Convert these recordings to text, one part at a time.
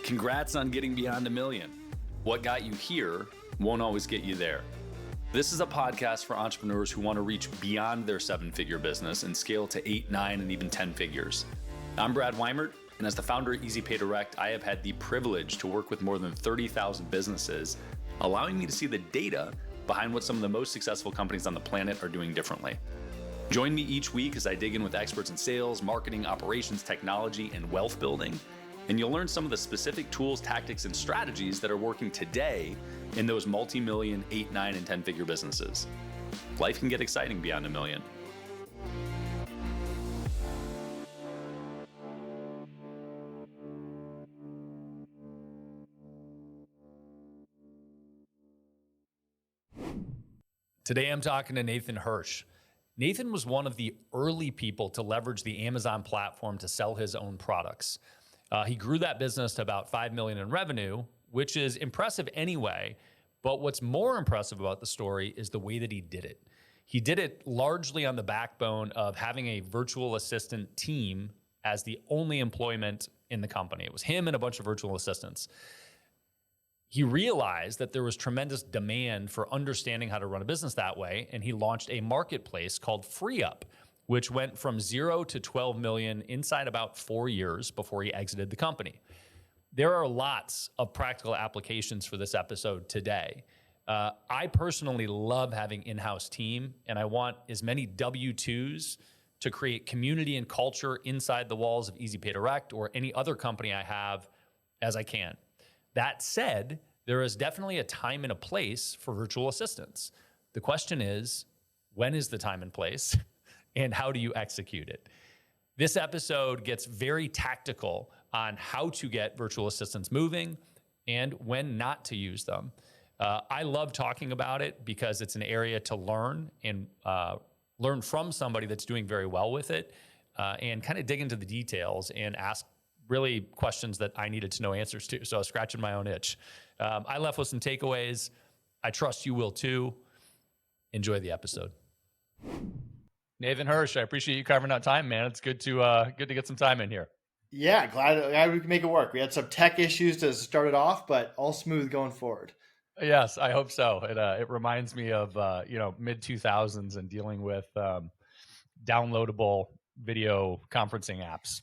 Congrats on getting beyond 1 million. What got you here won't always get you there. This is a podcast for entrepreneurs who want to reach beyond their 7-figure business and scale to 8, 9, and even 10 figures. I'm Brad Weimert, and as the founder of EasyPay Direct, I have had the privilege to work with more than 30,000 businesses, allowing me to see the data behind what some of the most successful companies on the planet are doing differently. Join me each week as I dig in with experts in sales, marketing, operations, technology, and wealth building, and you'll learn some of the specific tools, tactics, and strategies that are working today in those multi-million, 8, 9, and 10-figure businesses. Life can get exciting beyond 1 million. Today I'm talking to Nathan Hirsch. Nathan was one of the early people to leverage the Amazon platform to sell his own products. He grew that business to about $5 million in revenue, which is impressive anyway. But what's more impressive about the story is the way that he did it. He did it largely on the backbone of having a virtual assistant team as the only employment in the company. It was him and a bunch of virtual assistants. He realized that there was tremendous demand for understanding how to run a business that way, and he launched a marketplace called FreeeUp, which went from 0 to 12 million inside about 4 years before he exited the company. There are lots of practical applications for this episode today. I personally love having in-house team, and I want as many W-2s to create community and culture inside the walls of EasyPay Direct or any other company I have as I can. That said, there is definitely a time and a place for virtual assistants. The question is, when is the time and place? And how do you execute it? This episode gets very tactical on how to get virtual assistants moving and when not to use them. I love talking about it because it's an area to learn and learn from somebody that's doing very well with it and kind of dig into the details and ask really questions that I needed to know answers to. So I was scratching my own itch. I left with some takeaways. I trust you will too. Enjoy the episode. Nathan Hirsch, I appreciate you carving out time, man. It's good to get some time in here. Yeah, glad we can make it work. We had some tech issues to start it off, but all smooth going forward. Yes, I hope so. It reminds me of mid 2000s and dealing with downloadable video conferencing apps.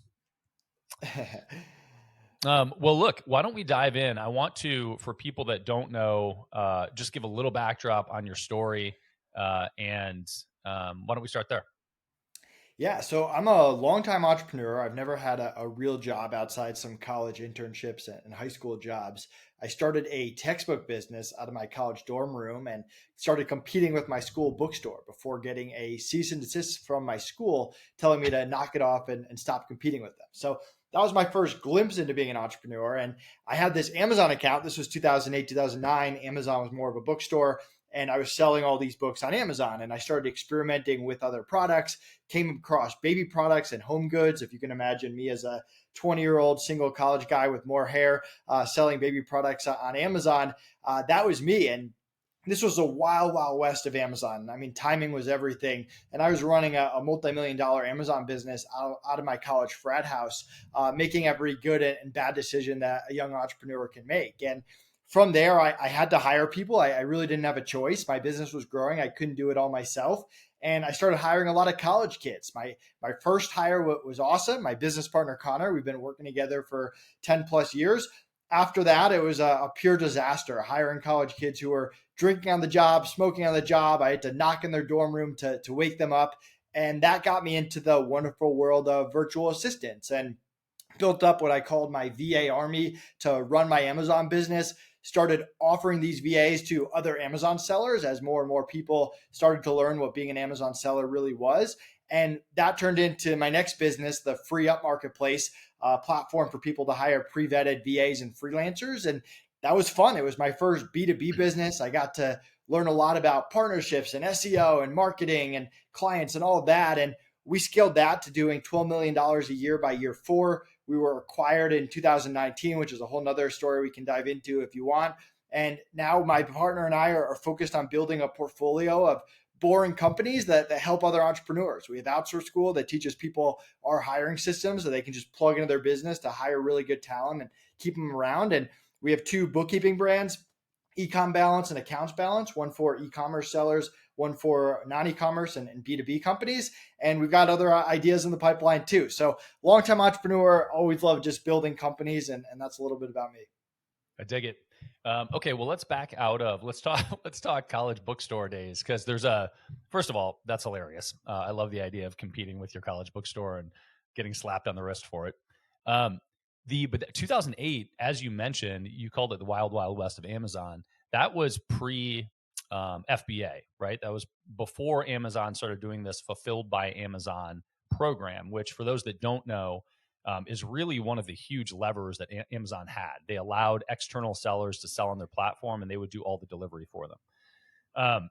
Well, look, why don't we dive in? I want to, for people that don't know, just give a little backdrop on your story, and why don't we start there? Yeah, so I'm a longtime entrepreneur. I've never had a real job outside some college internships and high school jobs. I started a textbook business out of my college dorm room and started competing with my school bookstore before getting a cease and desist from my school telling me to knock it off and stop competing with them. So that was my first glimpse into being an entrepreneur. And I had this Amazon account. This was 2008, 2009. Amazon was more of a bookstore. And I was selling all these books on Amazon, and I started experimenting with other products, came across baby products and home goods. If you can imagine me as a 20-year-old single college guy with more hair selling baby products on Amazon, that was me. And this was a wild, wild west of Amazon. I mean, timing was everything. And I was running a multi-million-dollar Amazon business out of my college frat house, making every good and bad decision that a young entrepreneur can make. And from there, I had to hire people. I really didn't have a choice. My business was growing. I couldn't do it all myself. And I started hiring a lot of college kids. My first hire was awesome. My business partner, Connor, we've been working together for 10 plus years. After that, it was a pure disaster, hiring college kids who were drinking on the job, smoking on the job. I had to knock in their dorm room to wake them up. And that got me into the wonderful world of virtual assistants and built up what I called my VA army to run my Amazon business. Started offering these VAs to other Amazon sellers as more and more people started to learn what being an Amazon seller really was. And that turned into my next business, the FreeeUp marketplace, platform for people to hire pre-vetted VAs and freelancers. And that was fun. It was my first B2B business. I got to learn a lot about partnerships and SEO and marketing and clients and all of that. And we scaled that to doing $12 million a year by year 4. We were acquired in 2019, which is a whole nother story we can dive into if you want. And now my partner and I are focused on building a portfolio of boring companies that help other entrepreneurs. We have Outsource School that teaches people our hiring systems so they can just plug into their business to hire really good talent and keep them around. And we have two bookkeeping brands, Ecom Balance and Accounts Balance, one for e-commerce sellers, one for non-e-commerce and B2B companies. And we've got other ideas in the pipeline too. So long-time entrepreneur, always love just building companies. And that's a little bit about me. I dig it. Okay, well, let's back out of let's talk college bookstore days, because first of all, that's hilarious. I love the idea of competing with your college bookstore and getting slapped on the wrist for it. But 2008, as you mentioned, you called it the wild wild west of Amazon. That was pre FBA, right? That was before Amazon started doing this fulfilled by Amazon program, which, for those that don't know, is really one of the huge levers that Amazon had. They allowed external sellers to sell on their platform, and they would do all the delivery for them.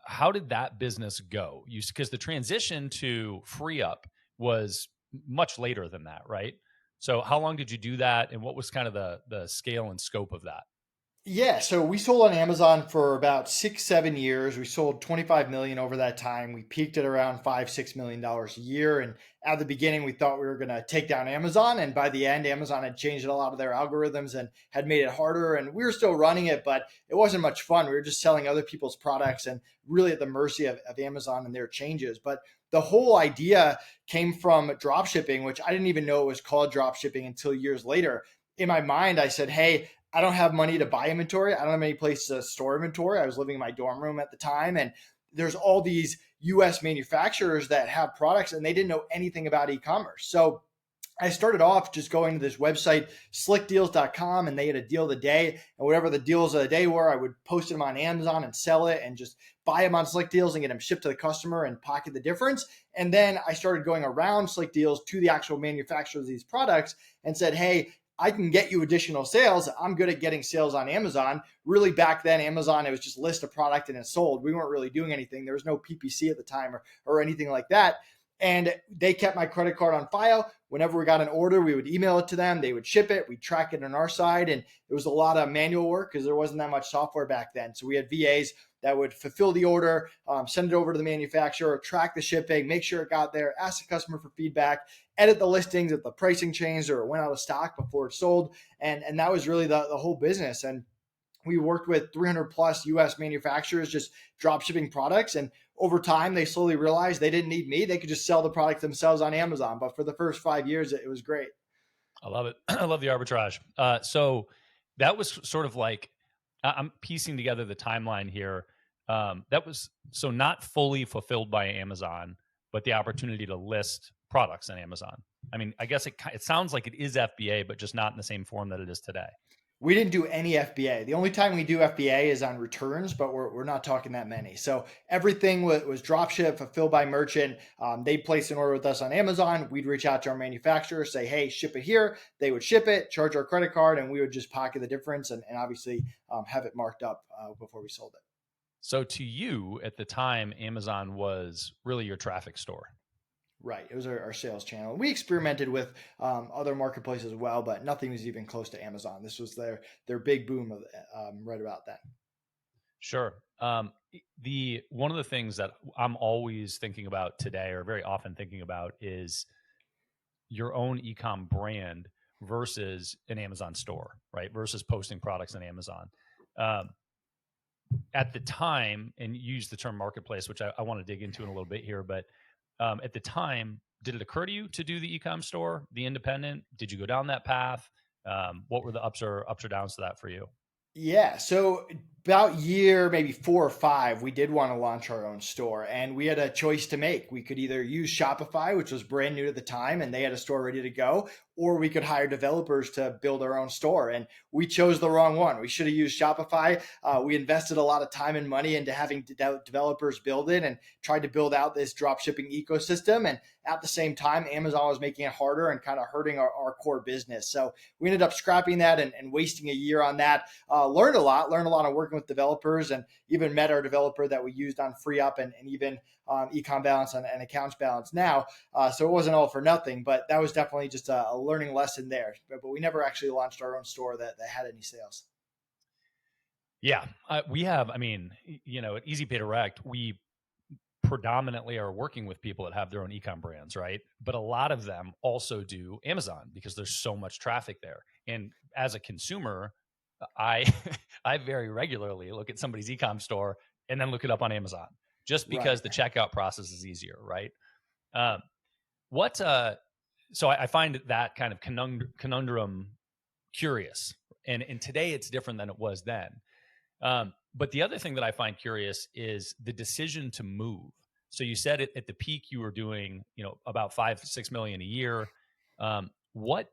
How did that business go? Because the transition to FreeeUp was much later than that, right? So how long did you do that, and what was kind of the scale and scope of that? Yeah, so we sold on Amazon for about 6, 7 years. We sold 25 million over that time. We peaked at around $5, $6 million a year. And at the beginning, we thought we were going to take down Amazon. And by the end, Amazon had changed a lot of their algorithms and had made it harder. And we were still running it, but it wasn't much fun. We were just selling other people's products and really at the mercy of Amazon and their changes. But the whole idea came from drop shipping, which I didn't even know it was called drop shipping until years later. In my mind, I said, hey, I don't have money to buy inventory. I don't have any place to store inventory. I was living in my dorm room at the time, and there's all these US manufacturers that have products and they didn't know anything about e-commerce. So I started off just going to this website, slickdeals.com, and they had a deal of the day. And whatever the deals of the day were, I would post them on Amazon and sell it and just buy them on Slick Deals and get them shipped to the customer and pocket the difference. And then I started going around Slick Deals to the actual manufacturers of these products and said, hey, I can get you additional sales. I'm good at getting sales on Amazon. Really, back then, Amazon, it was just list a product and it sold. We weren't really doing anything. There was no PPC at the time or anything like that. And they kept my credit card on file. Whenever we got an order, we would email it to them. They would ship it. We'd track it on our side. And it was a lot of manual work because there wasn't that much software back then. So we had VAs that would fulfill the order, send it over to the manufacturer, track the shipping, make sure it got there, ask the customer for feedback, edit the listings if the pricing changed or it went out of stock before it sold. And that was really the whole business. And we worked with 300 plus US manufacturers just drop shipping products. And over time, they slowly realized they didn't need me. They could just sell the product themselves on Amazon. But for the first 5 years, it was great. I love it. I love the arbitrage. So that was sort of like, I'm piecing together the timeline here. That was so not fully fulfilled by Amazon, but the opportunity to list products on Amazon. I mean, I guess it sounds like it is FBA, but just not in the same form that it is today. We didn't do any FBA. The only time we do FBA is on returns, but we're not talking that many. So everything was drop ship, fulfilled by merchant. They'd place an order with us on Amazon. We'd reach out to our manufacturer, say, hey, ship it here. They would ship it, charge our credit card, and we would just pocket the difference and obviously have it marked up before we sold it. So to you at the time, Amazon was really your traffic store. Right. It was our sales channel. We experimented with other marketplaces as well, but nothing was even close to Amazon. This was their big boom of right about then. Sure. One of the things that I'm always thinking about today, or very often thinking about, is your own e-com brand versus an Amazon store, right? Versus posting products on Amazon. At the time, and you use the term marketplace, which I want to dig into in a little bit here, but at the time, did it occur to you to do the e-com store, the independent? Did you go down that path? What were the ups or downs to that for you? Yeah. So about year, maybe 4 or 5, we did want to launch our own store and we had a choice to make. We could either use Shopify, which was brand new at the time and they had a store ready to go, or we could hire developers to build our own store. And we chose the wrong one. We should have used Shopify. We invested a lot of time and money into having developers build it and tried to build out this drop shipping ecosystem. And at the same time, Amazon was making it harder and kind of hurting our core business. So we ended up scrapping that and wasting a year on that. Learned a lot on working with developers and even met our developer that we used on FreeeUp and even Ecom Balance and Accounts Balance now. So it wasn't all for nothing, but that was definitely just a learning lesson there. But we never actually launched our own store that had any sales. Yeah, we have. I mean, at Easy Pay Direct, we predominantly are working with people that have their own ecom brands, right? But a lot of them also do Amazon because there's so much traffic there. And as a consumer, I I very regularly look at somebody's ecom store and then look it up on Amazon just Right. because the checkout process is easier, right? Um, what so I find that kind of conundrum curious. And today it's different than it was then. But the other thing that I find curious is the decision to move. So you said at the peak you were doing, about 5, 6 million a year. What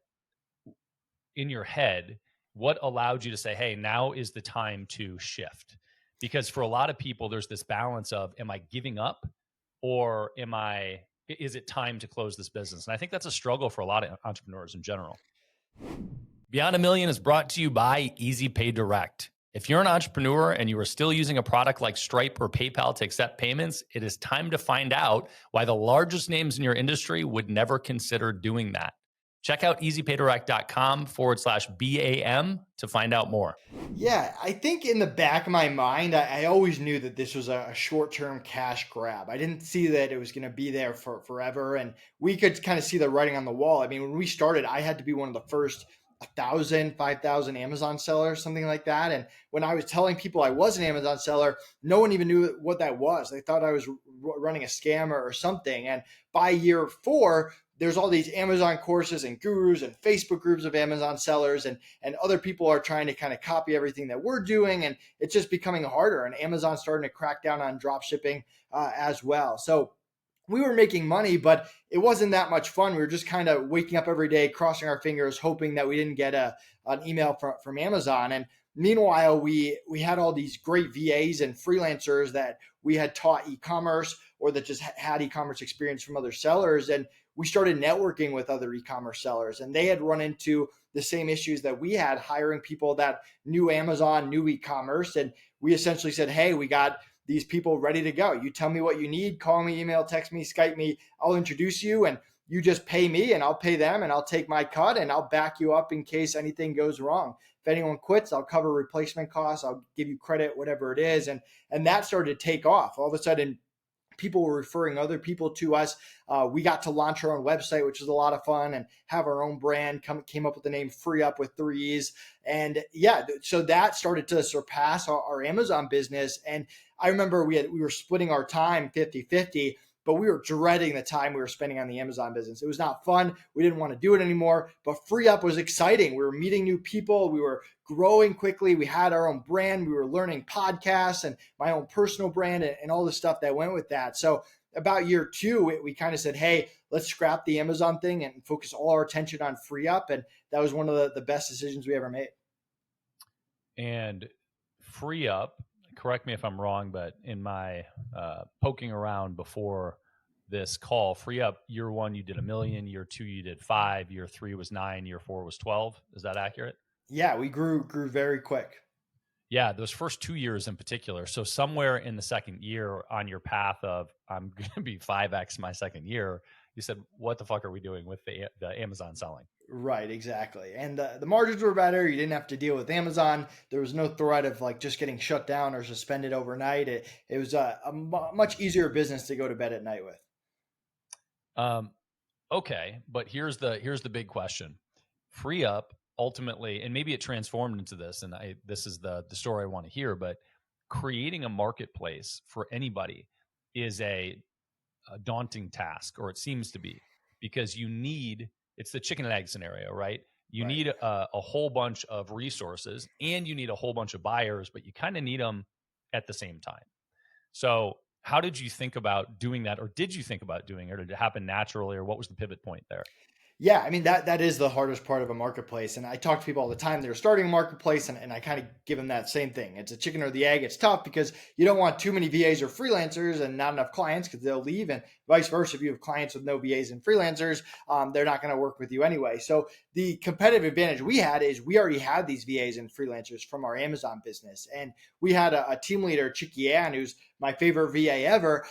in your head, what allowed you to say, hey, now is the time to shift? Because for a lot of people, there's this balance of, am I giving up or is it time to close this business? And I think that's a struggle for a lot of entrepreneurs in general. Beyond a Million is brought to you by Easy Pay Direct. If you're an entrepreneur and you are still using a product like Stripe or PayPal to accept payments, it is time to find out why the largest names in your industry would never consider doing that. Check out easypaydirect.com/BAM to find out more. Yeah, I think in the back of my mind, I always knew that this was a short-term cash grab. I didn't see that it was going to be there for forever, and we could kind of see the writing on the wall. I mean, when we started, I had to be one of the first 1,000, 5,000 Amazon sellers, something like that. And when I was telling people I was an Amazon seller, no one even knew what that was. They thought I was running a scam or something. And by year 4, there's all these Amazon courses and gurus and Facebook groups of Amazon sellers, and other people are trying to kind of copy everything that we're doing, and it's just becoming harder. And Amazon's starting to crack down on drop shipping as well. So we were making money, but it wasn't that much fun. We were just kind of waking up every day, crossing our fingers, hoping that we didn't get an email from Amazon. And meanwhile, we had all these great VAs and freelancers that we had taught e-commerce or that just had e-commerce experience from other sellers. And we started networking with other e-commerce sellers, and they had run into the same issues that we had, hiring people that knew Amazon, knew e-commerce. And we essentially said, hey, we got these people ready to go. You tell me what you need, call me, email, text me, Skype me, I'll introduce you, and you just pay me and I'll pay them, and I'll take my cut and I'll back you up in case anything goes wrong. If anyone quits, I'll cover replacement costs, I'll give you credit, whatever it is. And that started to take off. All of a sudden, people were referring other people to us. We got to launch our own website, which was a lot of fun, and have our own brand. Came up with the name FreeeUp with 3 E's. And yeah, so that started to surpass our Amazon business. And I remember we were splitting our time 50-50, but we were dreading the time we were spending on the Amazon business. It was not fun. We didn't want to do it anymore, but FreeeUp was exciting. We were meeting new people. We were growing quickly. We had our own brand. We were learning podcasts and my own personal brand and all the stuff that went with that. So about year 2, we kind of said, hey, let's scrap the Amazon thing and focus all our attention on FreeeUp. And that was one of the best decisions we ever made. And FreeeUp, correct me if I'm wrong, but in my poking around before this call, FreeeUp, year 1 you did 1 million, year 2 you did 5, year 3 was 9, year 4 was 12. Is that accurate? Yeah, we grew very quick. Yeah, those first 2 years in particular. So somewhere in the second year on your path of I'm going to be 5x my second year, you said, what the fuck are we doing with the Amazon selling? Right, exactly. And the margins were better. You didn't have to deal with Amazon. There was no threat of like just getting shut down or suspended overnight. It was a much easier business to go to bed at night with. Okay, but here's the big question. FreeeUp ultimately, and maybe it transformed into this, and this is the story I want to hear, but creating a marketplace for anybody is a daunting task, or it seems to be, because it's the chicken and egg scenario, right? You Right. need a whole bunch of resources and you need a whole bunch of buyers, but you kind of need them at the same time. So how did you think about doing that, or did you think about doing it, or did it happen naturally, or what was the pivot point there? Yeah, I mean that is the hardest part of a marketplace. And I talk to people all the time that are starting a marketplace, and I kind of give them that same thing. It's a chicken or the egg. It's tough because you don't want too many VAs or freelancers and not enough clients because they'll leave. And vice versa. If you have clients with no VAs and freelancers, they're not going to work with you anyway. So the competitive advantage we had is we already had these VAs and freelancers from our Amazon business. And we had a team leader, Chicky Ann, who's my favorite VA ever,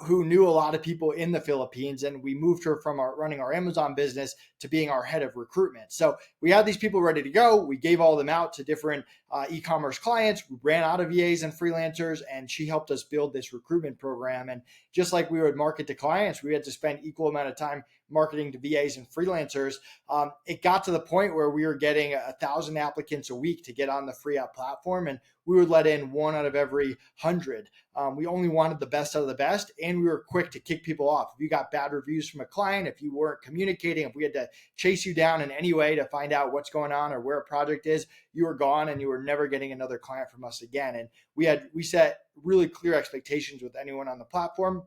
who knew a lot of people in the Philippines. And we moved her from running our Amazon business to being our head of recruitment. So we had these people ready to go. We gave all of them out to different e-commerce clients. We ran out of VAs and freelancers, and she helped us build this recruitment program. And just like we would market to clients, we had to spend equal amount of time marketing to VAs and freelancers. It got to the point where we were getting 1,000 applicants a week to get on the FreeeUp platform, and we would let in 1 out of every 100. We only wanted the best out of the best, and we were quick to kick people off. If you got bad reviews from a client, if you weren't communicating, if we had to chase you down in any way to find out what's going on or where a project is, you were gone and you were never getting another client from us again. And we set really clear expectations with anyone on the platform,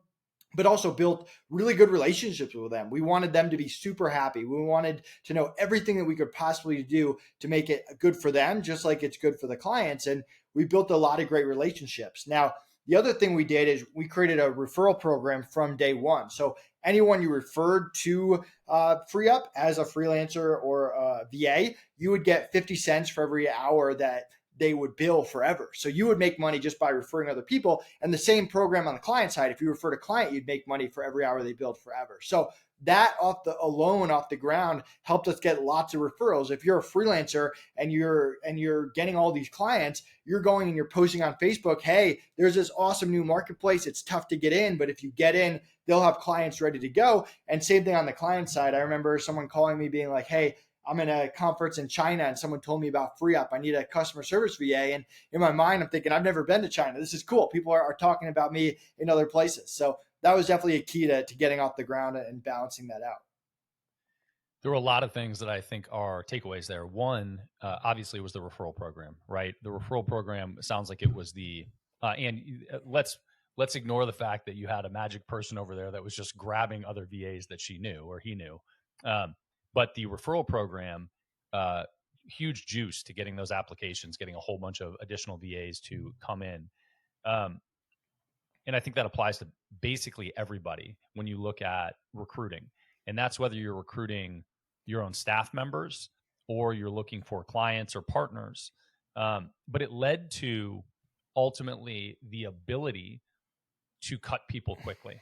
but also built really good relationships with them. We wanted them to be super happy. We wanted to know everything that we could possibly do to make it good for them, just like it's good for the clients. And we built a lot of great relationships. Now, the other thing we did is we created a referral program from day one. So anyone you referred to FreeeUp as a freelancer or a VA, you would get 50 cents for every hour that they would bill forever. So you would make money just by referring other people. And the same program on the client side, if you referred a client, you'd make money for every hour they billed forever. So that off the ground helped us get lots of referrals. If you're a freelancer and you're getting all these clients, you're going and you're posting on Facebook, hey, there's this awesome new marketplace. It's tough to get in, but if you get in, they'll have clients ready to go. And same thing on the client side. I remember someone calling me being like, hey, I'm in a conference in China and someone told me about FreeeUp. I need a customer service VA. And in my mind, I'm thinking, I've never been to China. This is cool. People are talking about me in other places. So that was definitely a key to getting off the ground and balancing that out. There were a lot of things that I think are takeaways there. One, obviously, was the referral program, right? The referral program sounds like it was let's ignore the fact that you had a magic person over there that was just grabbing other VAs that she knew or he knew. But the referral program, huge juice to getting those applications, getting a whole bunch of additional VAs to come in. And I think that applies to basically everybody when you look at recruiting. And that's whether you're recruiting your own staff members or you're looking for clients or partners. But it led to ultimately the ability to cut people quickly.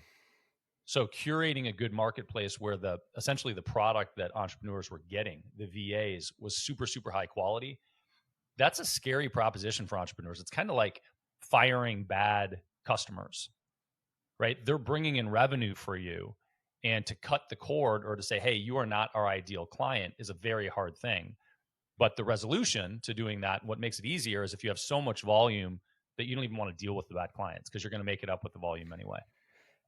So curating a good marketplace where essentially the product that entrepreneurs were getting, the VAs, was super, super high quality. That's a scary proposition for entrepreneurs. It's kind of like firing bad customers, right? They're bringing in revenue for you, and to cut the cord or to say, hey, you are not our ideal client is a very hard thing. But the resolution to doing that, what makes it easier is if you have so much volume that you don't even want to deal with the bad clients because you're going to make it up with the volume anyway.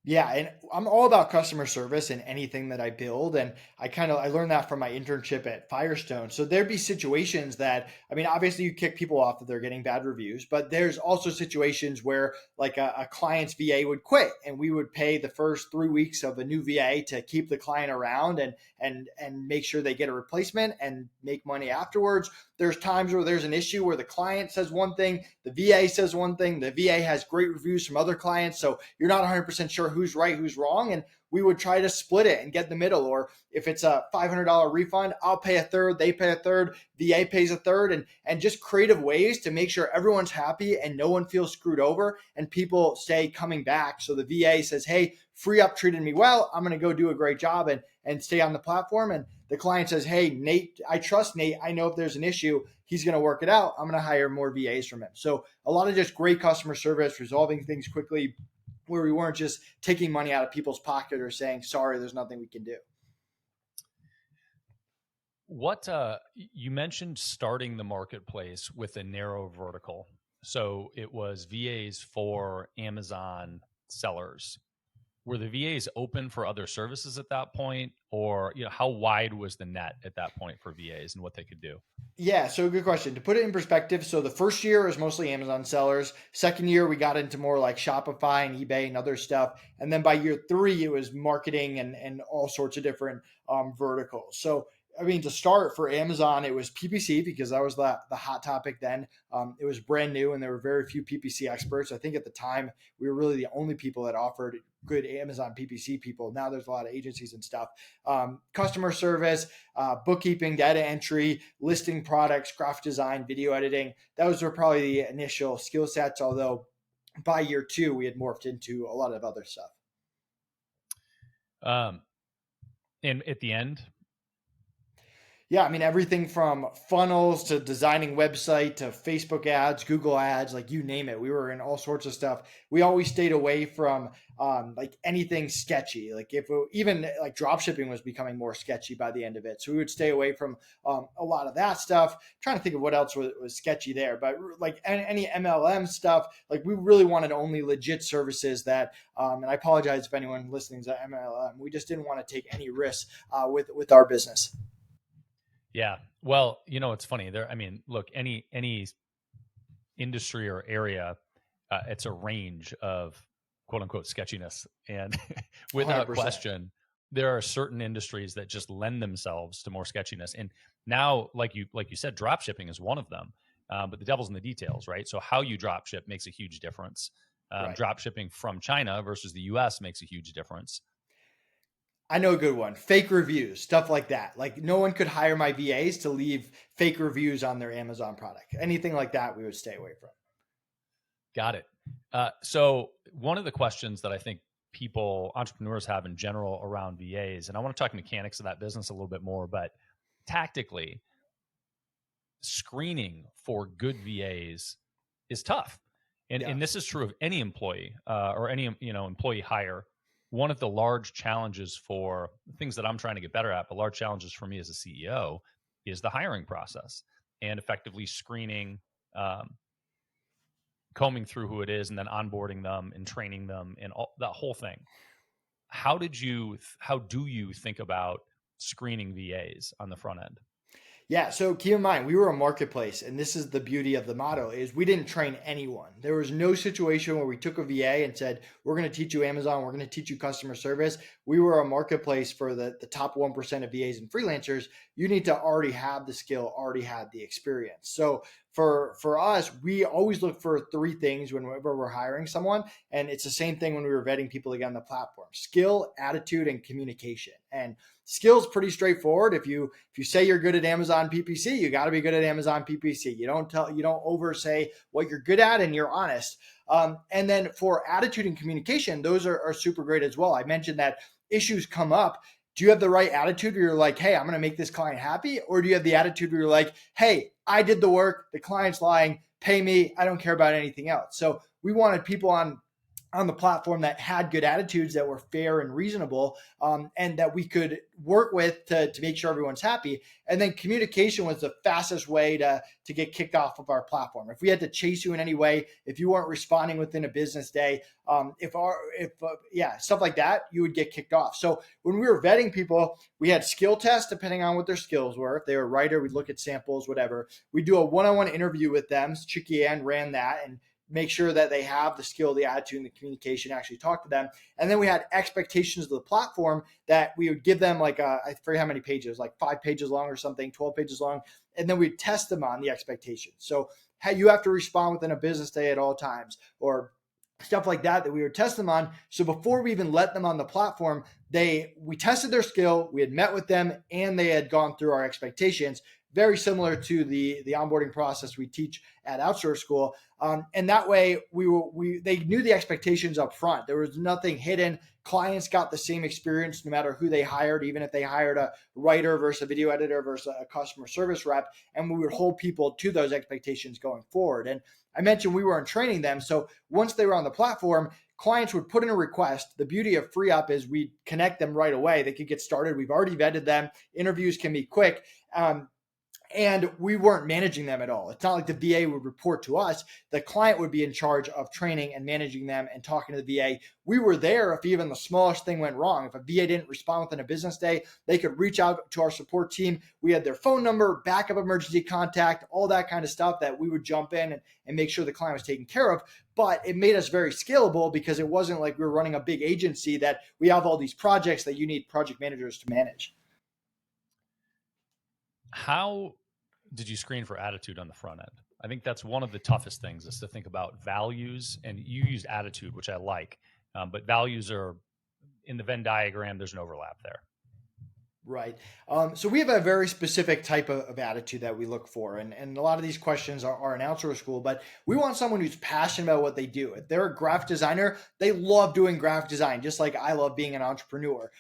Yeah, and I'm all about customer service in anything that I build, and I learned that from my internship at Firestone. So there'd be situations that, I mean, obviously you kick people off if they're getting bad reviews, but there's also situations where like a client's VA would quit, and we would pay the first 3 weeks of a new VA to keep the client around and make sure they get a replacement and make money afterwards. There's times where there's an issue where the client says one thing, the VA says one thing, the VA has great reviews from other clients, so you're not 100% sure who's right, who's wrong, and we would try to split it and get in the middle. Or if it's a $500 refund, I'll pay a third, they pay a third, VA pays a third, and just creative ways to make sure everyone's happy and no one feels screwed over and people stay coming back. So the VA says, hey, FreeeUp treated me well, I'm going to go do a great job and stay on the platform. And the client says, hey, Nate, I trust Nate. I know if there's an issue, he's going to work it out. I'm going to hire more VAs from him. So a lot of just great customer service, resolving things quickly, where we weren't just taking money out of people's pocket or saying, sorry, there's nothing we can do. What you mentioned starting the marketplace with a narrow vertical. So it was VAs for Amazon sellers. Were the VAs open for other services at that point? Or, how wide was the net at that point for VAs and what they could do? Yeah, so good question. To put it in perspective, so the first year was mostly Amazon sellers. Second year, we got into more like Shopify and eBay and other stuff. And then by year 3, it was marketing and all sorts of different verticals. So I mean, to start for Amazon, it was PPC because that was the hot topic then. It was brand new and there were very few PPC experts. I think at the time we were really the only people that offered good Amazon PPC people. Now there's a lot of agencies and stuff. Customer service, bookkeeping, data entry, listing products, graphic design, video editing. Those were probably the initial skill sets, although by year 2, we had morphed into a lot of other stuff. And at the end, yeah, I mean, everything from funnels to designing website to Facebook ads, Google ads, like you name it. We were in all sorts of stuff. We always stayed away from like anything sketchy. Like if even like drop shipping was becoming more sketchy by the end of it. So we would stay away from a lot of that stuff. Trying to think of what else was sketchy there. But like any MLM stuff, like we really wanted only legit services that, and I apologize if anyone listening to MLM, we just didn't want to take any risks with our business. yeah. Well, it's funny there. I mean, look, any industry or area, it's a range of quote unquote sketchiness. And without 100%. question, there are certain industries that just lend themselves to more sketchiness. And now, like you said, drop shipping is one of them. But the devil's in the details, right? So how you drop ship makes a huge difference. Right. Drop shipping from China versus the US makes a huge difference. I know a good one. Fake reviews, stuff like that. Like no one could hire my VAs to leave fake reviews on their Amazon product. Anything like that, we would stay away from. Got it. So one of the questions that I think entrepreneurs have in general around VAs, and I want to talk mechanics of that business a little bit more, but tactically, screening for good VAs is tough. And this is true of any employee or any employee hire. One of the large challenges for things that I'm trying to get better at, but large challenges for me as a CEO is the hiring process and effectively screening, combing through who it is and then onboarding them and training them and all that whole thing. How do you think about screening VAs on the front end? Yeah, so keep in mind, we were a marketplace, and this is the beauty of the motto, is we didn't train anyone. There was no situation where we took a VA and said, we're going to teach you Amazon, we're going to teach you customer service. We were a marketplace for the top 1% of VAs and freelancers. You need to already have the skill, already have the experience. So for us, we always look for 3 things whenever we're hiring someone. And it's the same thing when we were vetting people again on the platform: skill, attitude, and communication. And skill's pretty straightforward. If you say you're good at Amazon PPC, you got to be good at Amazon PPC. You don't oversay what you're good at, and you're honest. And then for attitude and communication, those are super great as well. I mentioned that issues come up. Do you have the right attitude where you're like, hey, I'm going to make this client happy? Or do you have the attitude where you're like, hey, I did the work, the client's lying, pay me, I don't care about anything else. So we wanted people on the platform that had good attitudes, that were fair and reasonable, and that we could work with to make sure everyone's happy. And then communication was the fastest way to get kicked off of our platform. If we had to chase you in any way, if you weren't responding within a business day, stuff like that, you would get kicked off. So when we were vetting people, we had skill tests depending on what their skills were. If they were a writer, we'd look at samples, whatever. We'd do a one-on-one interview with them. Chicky Ann ran that and make sure that they have the skill, the attitude, and the communication, actually talk to them. And then we had expectations of the platform that we would give them, like, I forget how many pages, like 5 pages long or something, 12 pages long. And then we'd test them on the expectations. So you have to respond within a business day at all times, or stuff like that we would test them on. So before we even let them on the platform, we tested their skill, we had met with them, and they had gone through our expectations. Very similar to the onboarding process we teach at Outsource School. And that way they knew the expectations up front. There was nothing hidden. Clients got the same experience no matter who they hired, even if they hired a writer versus a video editor versus a customer service rep. And we would hold people to those expectations going forward. And I mentioned we weren't training them. So once they were on the platform, clients would put in a request. The beauty of FreeeUp is we connect them right away. They could get started. We've already vetted them. Interviews can be quick. And we weren't managing them at all. It's not like the VA would report to us. The client would be in charge of training and managing them and talking to the VA. We were there if even the smallest thing went wrong. If a VA didn't respond within a business day, they could reach out to our support team. We had their phone number, backup emergency contact, all that kind of stuff that we would jump in and make sure the client was taken care of. But it made us very scalable because it wasn't like we were running a big agency that we have all these projects that you need project managers to manage. How did you screen for attitude on the front end? I think that's one of the toughest things is to think about values, and you used attitude, which I like, but values are in the Venn diagram. There's an overlap there. Right. So we have a very specific type of attitude that we look for. And a lot of these questions are in outsource school, but we want someone who's passionate about what they do. If they're a graphic designer, they love doing graphic design, just like I love being an entrepreneur.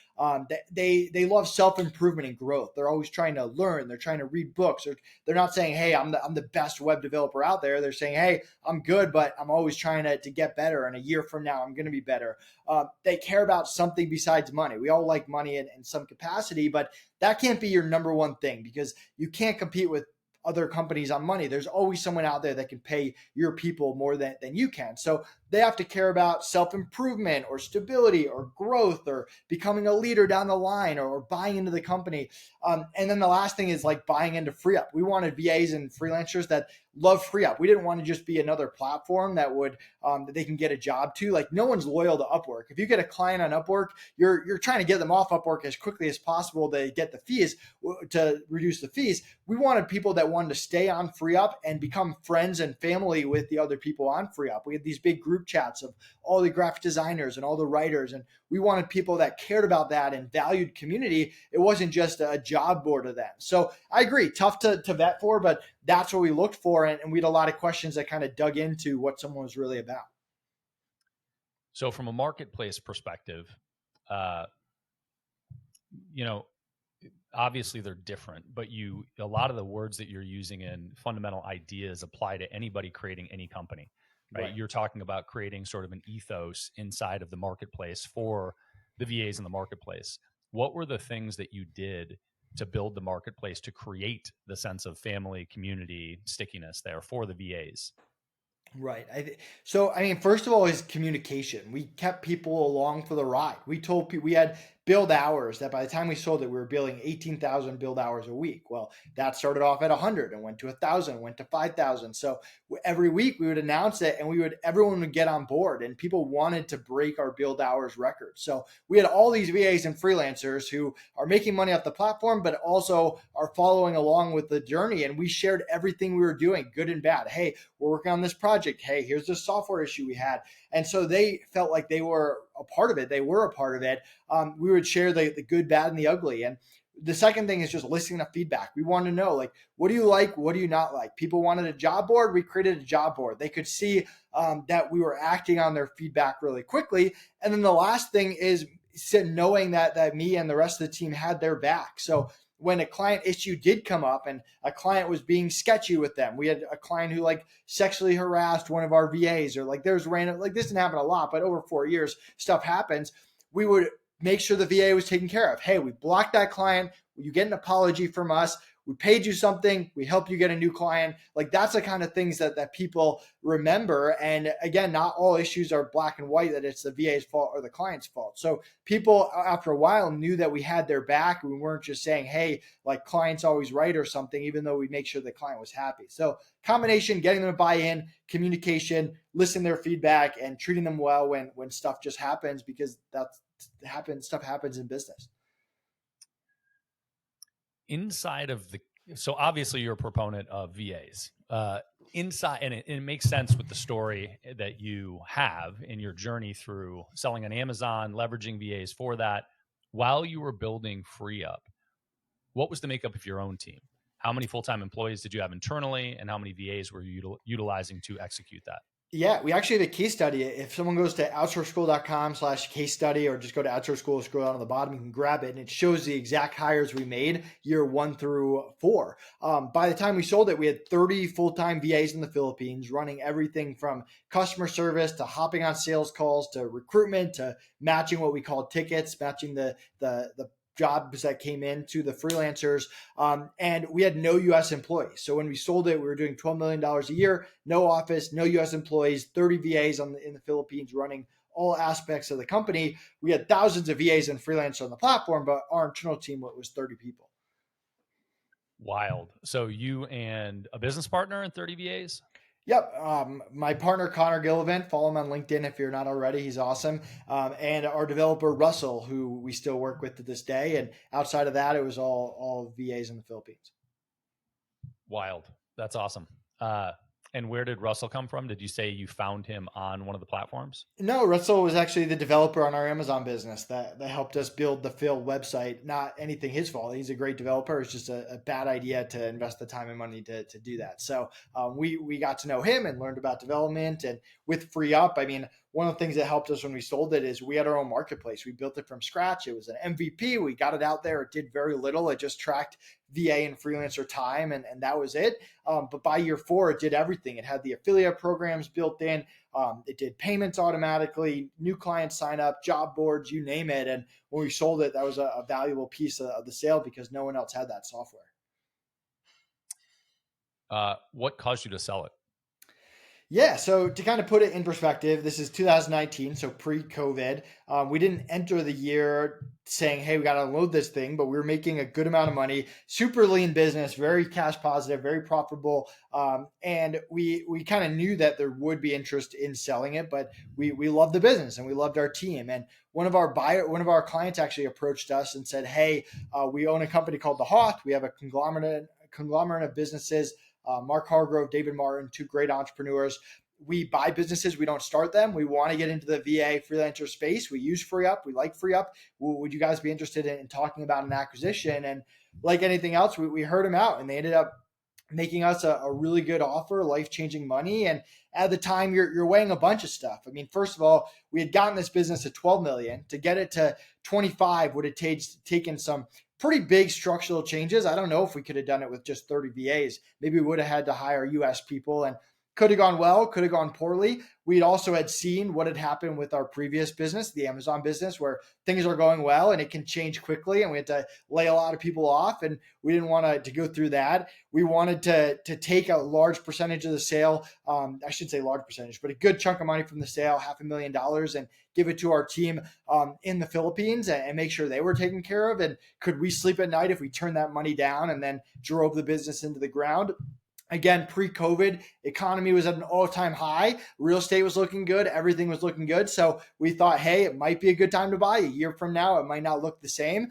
They love self-improvement and growth. They're always trying to learn. They're trying to read books. Or they're not saying, hey, I'm the best web developer out there. They're saying, hey, I'm good, but I'm always trying to get better. And a year from now, I'm going to be better. They care about something besides money. We all like money in some capacity, but that can't be your number one thing because you can't compete with other companies on money. There's always someone out there that can pay your people more than you can. So they have to care about self-improvement or stability or growth or becoming a leader down the line or buying into the company. And then the last thing is like buying into FreeeUp. We wanted VAs and freelancers that love FreeeUp. We didn't want to just be another platform that would that they can get a job to. Like no one's loyal to Upwork. If you get a client on Upwork, you're trying to get them off Upwork as quickly as possible to get the fees, to reduce the fees. We wanted people that wanted to stay on FreeeUp and become friends and family with the other people on FreeeUp. We had these big group chats of all the graphic designers and all the writers, and we wanted people that cared about that and valued community. It wasn't just a job board of them. So I agree, tough to vet for, but that's what we looked for. And we had a lot of questions that kind of dug into what someone was really about. So from a marketplace perspective, uh, you know, obviously they're different, but a lot of the words that you're using in fundamental ideas apply to anybody creating any company, right? You're talking about creating sort of an ethos inside of the marketplace for the VAs in the marketplace. What were the things that you did to build the marketplace to create the sense of family, community, stickiness there for the VAs? Right. So, I mean, first of all, is communication. We kept people along for the ride. We told people we had build hours that by the time we sold it, we were billing 18,000 build hours a week. Well, that started off at 100 and went to 1,000, went to 5,000. So every week we would announce it and everyone would get on board and people wanted to break our build hours record. So we had all these VAs and freelancers who are making money off the platform, but also are following along with the journey. And we shared everything we were doing, good and bad. Hey, we're working on this project. Hey, here's the software issue we had. And so they felt like they were a part of it. They were a part of it. We would share the good, bad, and the ugly. And the second thing is just listening to feedback. We want to know, like, what do you like? What do you not like? People wanted a job board. We created a job board. They could see that we were acting on their feedback really quickly. And then the last thing is knowing that me and the rest of the team had their back. So when a client issue did come up and a client was being sketchy with them, we had a client who like sexually harassed one of our VAs, or like there's random, like this didn't happen a lot, but over 4 years, stuff happens. We would make sure the VA was taken care of. Hey, we blocked that client. You get an apology from us. We paid you something. We helped you get a new client. Like that's the kind of things that people remember. And again, not all issues are black and white, that it's the VA's fault or the client's fault. So people after a while knew that we had their back. We weren't just saying, hey, like client's always right or something, even though we make sure the client was happy. So combination, getting them to buy in, communication, listen to their feedback, and treating them well when stuff just happens, because stuff happens in business. So obviously you're a proponent of VAs. Inside, and it makes sense with the story that you have in your journey through selling on Amazon, leveraging VAs for that. While you were building FreeeUp, what was the makeup of your own team? How many full-time employees did you have internally, and how many VAs were you utilizing to execute that? Yeah, we actually have a case study. If someone goes to outsourceschool.com/case study, or just go to Outsource School, scroll down on the bottom, you can grab it, and it shows the exact hires we made year 1 through 4. By the time we sold it, we had 30 full-time VAs in the Philippines running everything from customer service to hopping on sales calls to recruitment to matching what we call tickets, matching the jobs that came in to the freelancers. And we had no US employees. So when we sold it, we were doing $12 million a year, no office, no US employees, 30 VAs in the Philippines running all aspects of the company. We had thousands of VAs and freelancers on the platform, but our internal team was 30 people. Wild. So you and a business partner and 30 VAs? Yep. My partner, Connor Gillivan, follow him on LinkedIn if you're not already. He's awesome. And our developer, Russell, who we still work with to this day. And outside of that, it was all VAs in the Philippines. Wild. That's awesome. And where did Russell come from? Did you say you found him on one of the platforms? No, Russell was actually the developer on our Amazon business that helped us build the Phil website. Not anything his fault. He's a great developer. It's just a bad idea to invest the time and money to do that. So we got to know him and learned about development. And with FreeeUp, I mean, one of the things that helped us when we sold it is we had our own marketplace. We built it from scratch. It was an MVP. We got it out there. It did very little. It just tracked VA and freelancer time, and that was it. But by year 4, it did everything. It had the affiliate programs built in. It did payments automatically, new clients sign up, job boards, you name it. And when we sold it, that was a valuable piece of the sale because no one else had that software. What caused you to sell it? Yeah, so to kind of put it in perspective, this is 2019, so pre-COVID. We didn't enter the year saying, "Hey, we got to unload this thing," but we were making a good amount of money, super lean business, very cash positive, very profitable, and we kind of knew that there would be interest in selling it, but we loved the business and we loved our team. And one of our clients actually approached us and said, "Hey, we own a company called the Hoth. We have a conglomerate of businesses." Mark Hargrove, David Martin, two great entrepreneurs. We buy businesses. We don't start them. We want to get into the VA freelancer space. We use FreeeUp. We like FreeeUp. Would you guys be interested in talking about an acquisition? And like anything else, we heard them out and they ended up making us a really good offer, life-changing money. And at the time, you're weighing a bunch of stuff. I mean, first of all, we had gotten this business to 12 million. To get it to 25 would have taken some pretty big structural changes. I don't know if we could have done it with just 30 VAs. Maybe we would have had to hire US people, and could have gone well, could have gone poorly. We'd also had seen what had happened with our previous business, the Amazon business, where things are going well and it can change quickly, and we had to lay a lot of people off, and we didn't want to go through that. We wanted to take a large percentage of the sale. I should say large percentage, but a good chunk of money from the sale, $500,000, and give it to our team in the Philippines and make sure they were taken care of. And could we sleep at night if we turned that money down and then drove the business into the ground? Again, pre-COVID, economy was at an all-time high. Real estate was looking good. Everything was looking good. So we thought, hey, it might be a good time to buy. A year from now, it might not look the same.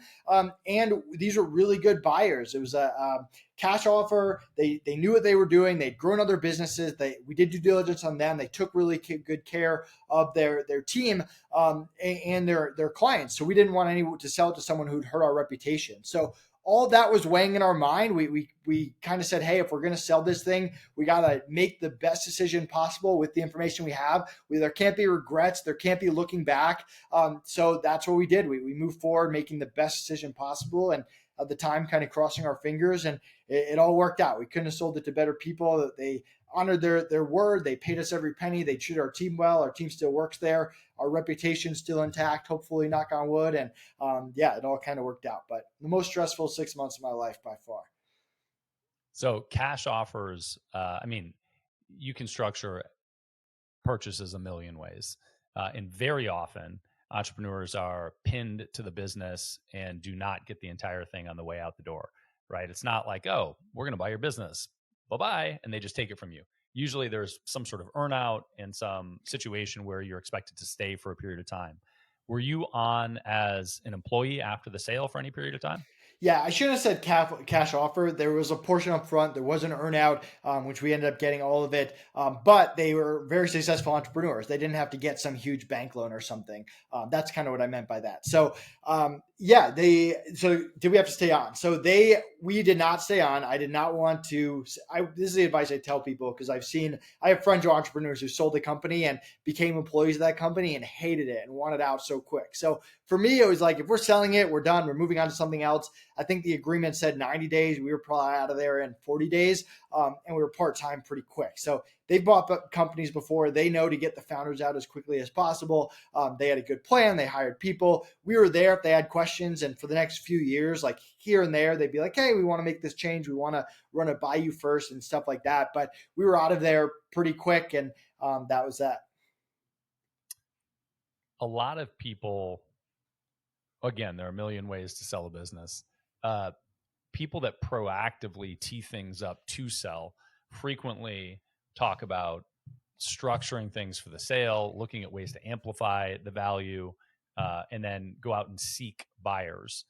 And these are really good buyers. It was a cash offer. They knew what they were doing. They'd grown other businesses. We did due diligence on them. They took really good care of their team and their clients. So we didn't want to sell it to someone who'd hurt our reputation. So all that was weighing in our mind. We kind of said, hey, if we're going to sell this thing, we got to make the best decision possible with the information we have. There can't be regrets. There can't be looking back. So that's what we did. We moved forward, making the best decision possible. And at the time, kind of crossing our fingers, and it all worked out. We couldn't have sold it to better people. They honored their word. They paid us every penny. They treated our team well. Our team still works there. Our reputation's still intact, hopefully, knock on wood. And yeah, it all kind of worked out. But the most stressful 6 months of my life by far. So cash offers, I mean, you can structure purchases a million ways. And very often, entrepreneurs are pinned to the business and do not get the entire thing on the way out the door, right? It's not like, oh, we're going to buy your business. Bye-bye. And they just take it from you. Usually there's some sort of earnout and some situation where you're expected to stay for a period of time. Were you on as an employee after the sale for any period of time? Yeah, I shouldn't have said cash offer. There was a portion up front. There was an earnout, which we ended up getting all of it. But they were very successful entrepreneurs. They didn't have to get some huge bank loan or something. That's kind of what I meant by that. So yeah, so did we have to stay on? So we did not stay on. I did not want to. This is the advice I tell people because I have friends who are entrepreneurs who sold the company and became employees of that company and hated it and wanted out so quick. So for me, it was like, if we're selling it, we're done. We're moving on to something else. I think the agreement said 90 days. We were probably out of there in 40 days, and we were part-time pretty quick. So they've bought companies before. They know to get the founders out as quickly as possible. They had a good plan. They hired people. We were there if they had questions. And for the next few years, like here and there, they'd be like, hey, we want to make this change. We want to run it by you first and stuff like that. But we were out of there pretty quick, and that was that. A lot of people, again, there are a million ways to sell a business. People that proactively tee things up to sell frequently talk about structuring things for the sale, looking at ways to amplify the value, and then go out and seek buyers.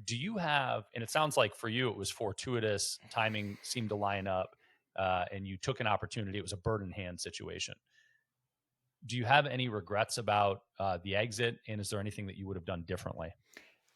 Do you have, and it sounds like for you, it was fortuitous, timing seemed to line up, and you took an opportunity. It was a bird in hand situation. Do you have any regrets about the exit? And is there anything that you would have done differently?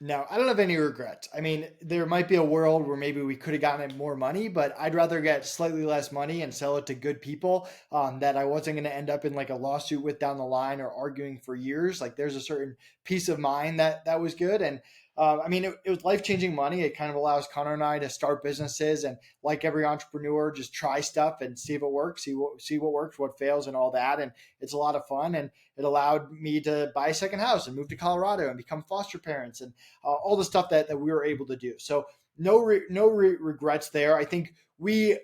No, I don't have any regrets. I mean, there might be a world where maybe we could have gotten more money, but I'd rather get slightly less money and sell it to good people that I wasn't going to end up in like a lawsuit with down the line or arguing for years. Like there's a certain peace of mind that was good. And I mean, it was life changing money. It kind of allows Connor and I to start businesses and, like every entrepreneur, just try stuff and see if it works, see what works, what fails, and all that. And it's a lot of fun. And it allowed me to buy a second house and move to Colorado and become foster parents and all the stuff that we were able to do. So no regrets there. I think we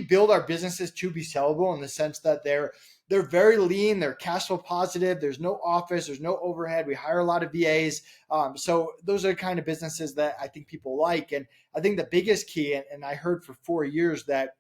build our businesses to be sellable in the sense that they're very lean, they're cash flow positive. There's no office, there's no overhead. We hire a lot of VAs. So those are the kind of businesses that I think people like. And I think the biggest key, and I heard for 4 years that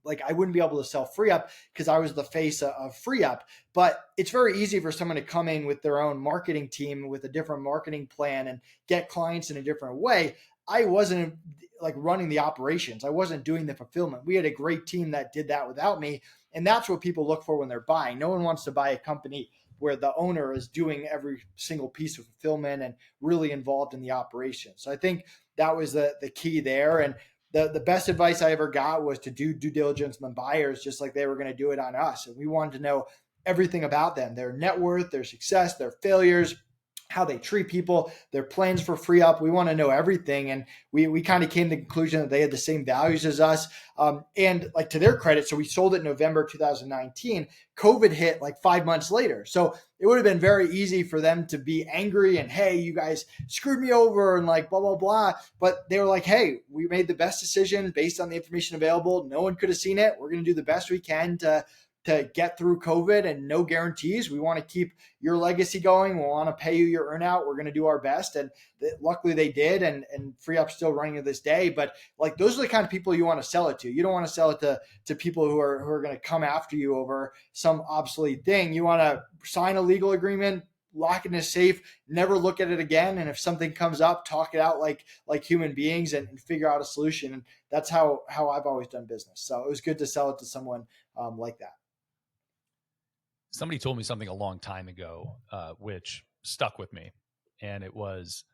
like I wouldn't be able to sell FreeeUp because I was the face of FreeeUp. But it's very easy for someone to come in with their own marketing team with a different marketing plan and get clients in a different way. I wasn't like running the operations. I wasn't doing the fulfillment. We had a great team that did that without me. And that's what people look for when they're buying. No one wants to buy a company where the owner is doing every single piece of fulfillment and really involved in the operation. So I think that was the key there. And the best advice I ever got was to do due diligence on the buyers, just like they were going to do it on us. And we wanted to know everything about them, their net worth, their success, their failures, how they treat people, their plans for FreeeUp. We want to know everything. And we kind of came to the conclusion that they had the same values as us. And like to their credit, so we sold it in November 2019. COVID hit like 5 months later. So it would have been very easy for them to be angry and, hey, you guys screwed me over and like blah, blah, blah. But they were like, hey, we made the best decision based on the information available. No one could have seen it. We're going to do the best we can to get through COVID, and no guarantees. We want to keep your legacy going. We want to pay you your earnout. We're going to do our best. And luckily they did. And FreeeUp's still running to this day. But like, those are the kind of people you want to sell it to. You don't want to sell it to people who are going to come after you over some obsolete thing. You want to sign a legal agreement, lock it in a safe, never look at it again. And if something comes up, talk it out like human beings and figure out a solution. And that's how I've always done business. So it was good to sell it to someone like that. Somebody told me something a long time ago, which stuck with me. And it was,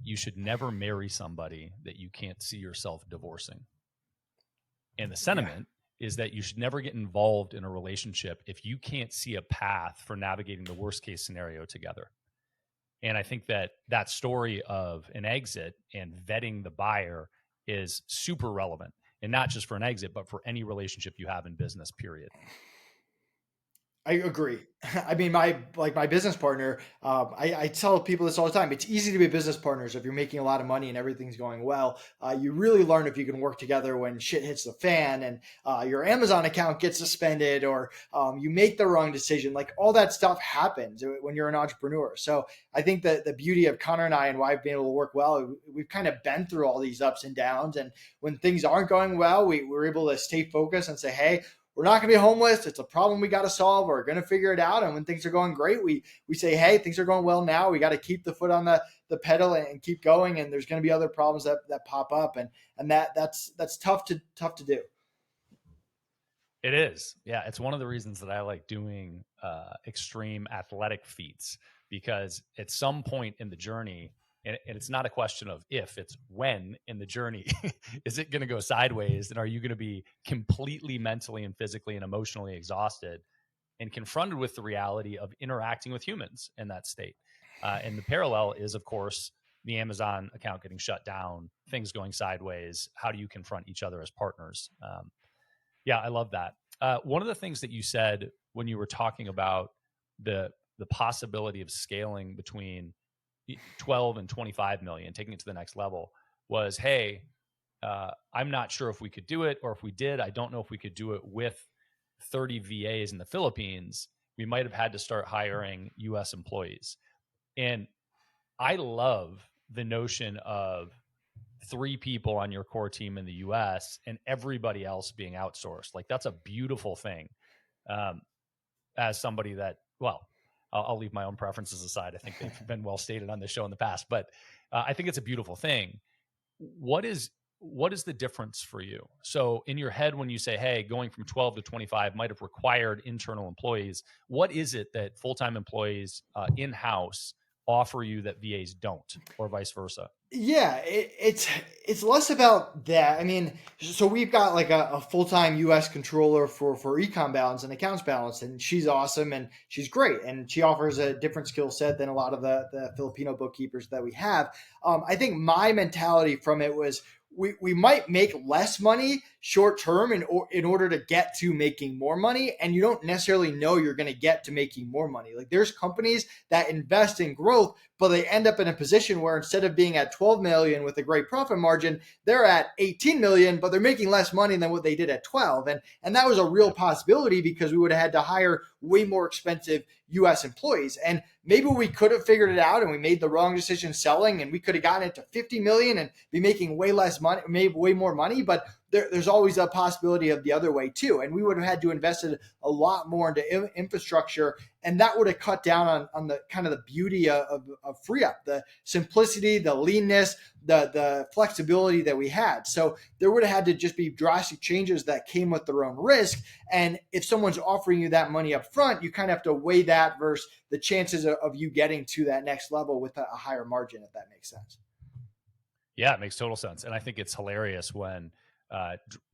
you should never marry somebody that you can't see yourself divorcing. And the sentiment is that you should never get involved in a relationship if you can't see a path for navigating the worst case scenario together. And I think that story of an exit and vetting the buyer is super relevant, and not just for an exit, but for any relationship you have in business, period. I agree. I mean, my business partner, I tell people this all the time. It's easy to be business partners if you're making a lot of money and everything's going well. You really learn if you can work together when shit hits the fan and your Amazon account gets suspended or you make the wrong decision. Like all that stuff happens when you're an entrepreneur. So I think that the beauty of Connor and I and why I've been able to work well, we've kind of been through all these ups and downs. And when things aren't going well, we're able to stay focused and say, hey, we're not going to be homeless. It's a problem we got to solve. We're going to figure it out. And when things are going great, we say, hey, things are going well now. We got to keep the foot on the pedal and keep going. And there's going to be other problems that pop up. And that's tough to do. It is. Yeah. It's one of the reasons that I like doing extreme athletic feats, because at some point in the journey, and it's not a question of if, it's when in the journey, is it going to go sideways? And are you going to be completely mentally and physically and emotionally exhausted and confronted with the reality of interacting with humans in that state? And the parallel is, of course, the Amazon account getting shut down, things going sideways. How do you confront each other as partners? Yeah, I love that. One of the things that you said when you were talking about the possibility of scaling between 12 and 25 million, taking it to the next level, was, hey, I'm not sure if we could do it, or if we did, I don't know if we could do it with 30 VAs in the Philippines. We might have had to start hiring US employees. And I love the notion of 3 people on your core team in the US and everybody else being outsourced. Like, that's a beautiful thing. As somebody that, well, I'll leave my own preferences aside. I think they've been well stated on this show in the past, but I think it's a beautiful thing. What is the difference for you? So in your head, when you say, hey, going from 12 to 25 might have required internal employees, what is it that full-time employees in-house offer you that VAs don't, or vice versa? Yeah, it's less about that. I mean, so we've got like a full-time US controller for econ balance and accounts balance, and she's awesome and she's great, and she offers a different skill set than a lot of the Filipino bookkeepers that we have. I think my mentality from it was we might make less money short term in order to get to making more money, and you don't necessarily know you're going to get to making more money. Like there's companies that invest in growth, but they end up in a position where instead of being at 12 million with a great profit margin, they're at 18 million, but they're making less money than what they did at 12. And that was a real possibility because we would have had to hire way more expensive US employees. And maybe we could have figured it out and we made the wrong decision selling, and we could have gotten it to 50 million and be making way less money, made way more money. But there's always a possibility of the other way too. And we would have had to invest a lot more into infrastructure, and that would have cut down on the kind of the beauty of FreeeUp, the simplicity, the leanness, the flexibility that we had. So there would have had to just be drastic changes that came with their own risk. And if someone's offering you that money up front, you kind of have to weigh that versus the chances of you getting to that next level with a higher margin, if that makes sense. Yeah, it makes total sense. And I think it's hilarious when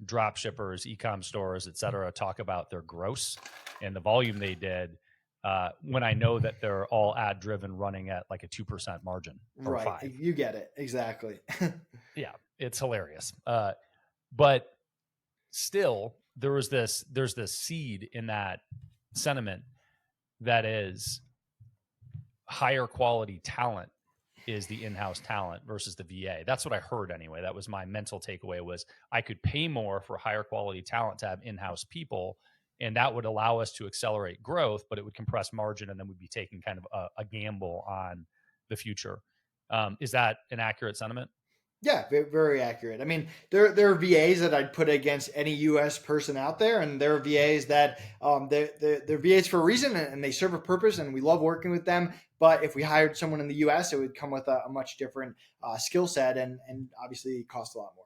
drop shippers, e-com stores, et cetera, talk about their gross and the volume they did when I know that they're all ad driven, running at like a 2% margin or Right. 5. You get it. Exactly. Yeah, it's hilarious. But still, there's this seed in that sentiment that is higher quality talent is the in-house talent versus the VA. That's what I heard anyway. That was my mental takeaway, was I could pay more for higher quality talent to have in-house people, and that would allow us to accelerate growth, but it would compress margin, and then we'd be taking kind of a gamble on the future. Is that an accurate sentiment? Yeah, very accurate. I mean, there are VAs that I'd put against any U.S. person out there, and there are VAs that they're VAs for a reason, and they serve a purpose, and we love working with them. But if we hired someone in the U.S., it would come with a much different skill set, and obviously cost a lot more.